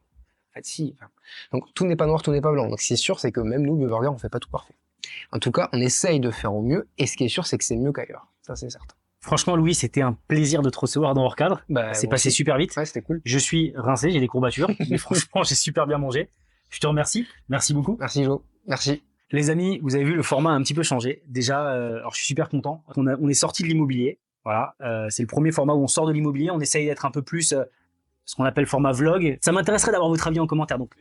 En fait, si. Enfin, donc tout n'est pas noir, tout n'est pas blanc. Donc ce qui est sûr, c'est que même nous, BioBurger, on fait pas tout parfait. En tout cas, on essaye de faire au mieux. Et ce qui est sûr, c'est que c'est mieux qu'ailleurs. Ça, c'est certain.
Franchement, Louis, c'était un plaisir de te recevoir dans Hors Cadre.
Bah,
C'est
moi
passé
aussi.
super vite.
Ouais, c'était cool.
Je suis rincé, j'ai des courbatures, mais franchement, j'ai super bien mangé. Je te remercie. Merci beaucoup.
Merci, Jo. Merci.
Les amis, vous avez vu, le format a un petit peu changé. Déjà, alors je suis super content. On est sorti de l'immobilier. Voilà, c'est le premier format où on sort de l'immobilier. On essaye d'être un peu plus ce qu'on appelle format vlog. Ça m'intéresserait d'avoir votre avis en commentaire. Donc,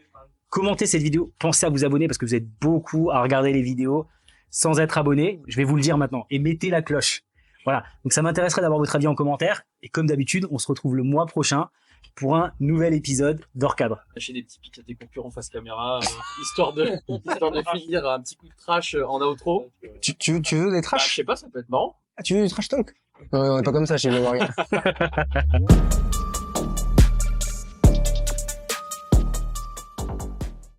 commentez cette vidéo. Pensez à vous abonner parce que vous êtes beaucoup à regarder les vidéos sans être abonné. Je vais vous le dire maintenant. Et mettez la cloche. Voilà. Donc, ça m'intéresserait d'avoir votre avis en commentaire. Et comme d'habitude, on se retrouve le mois prochain pour un nouvel épisode d'Hors Cadre.
Lâcher des petits pics à tes concurrents face caméra, histoire de finir un petit coup de trash en outro.
Tu veux des
Bah,
trash?
je sais pas, ça peut être marrant.
Ah, tu veux du trash talk? Non, on est pas comme ça chez BioBurger.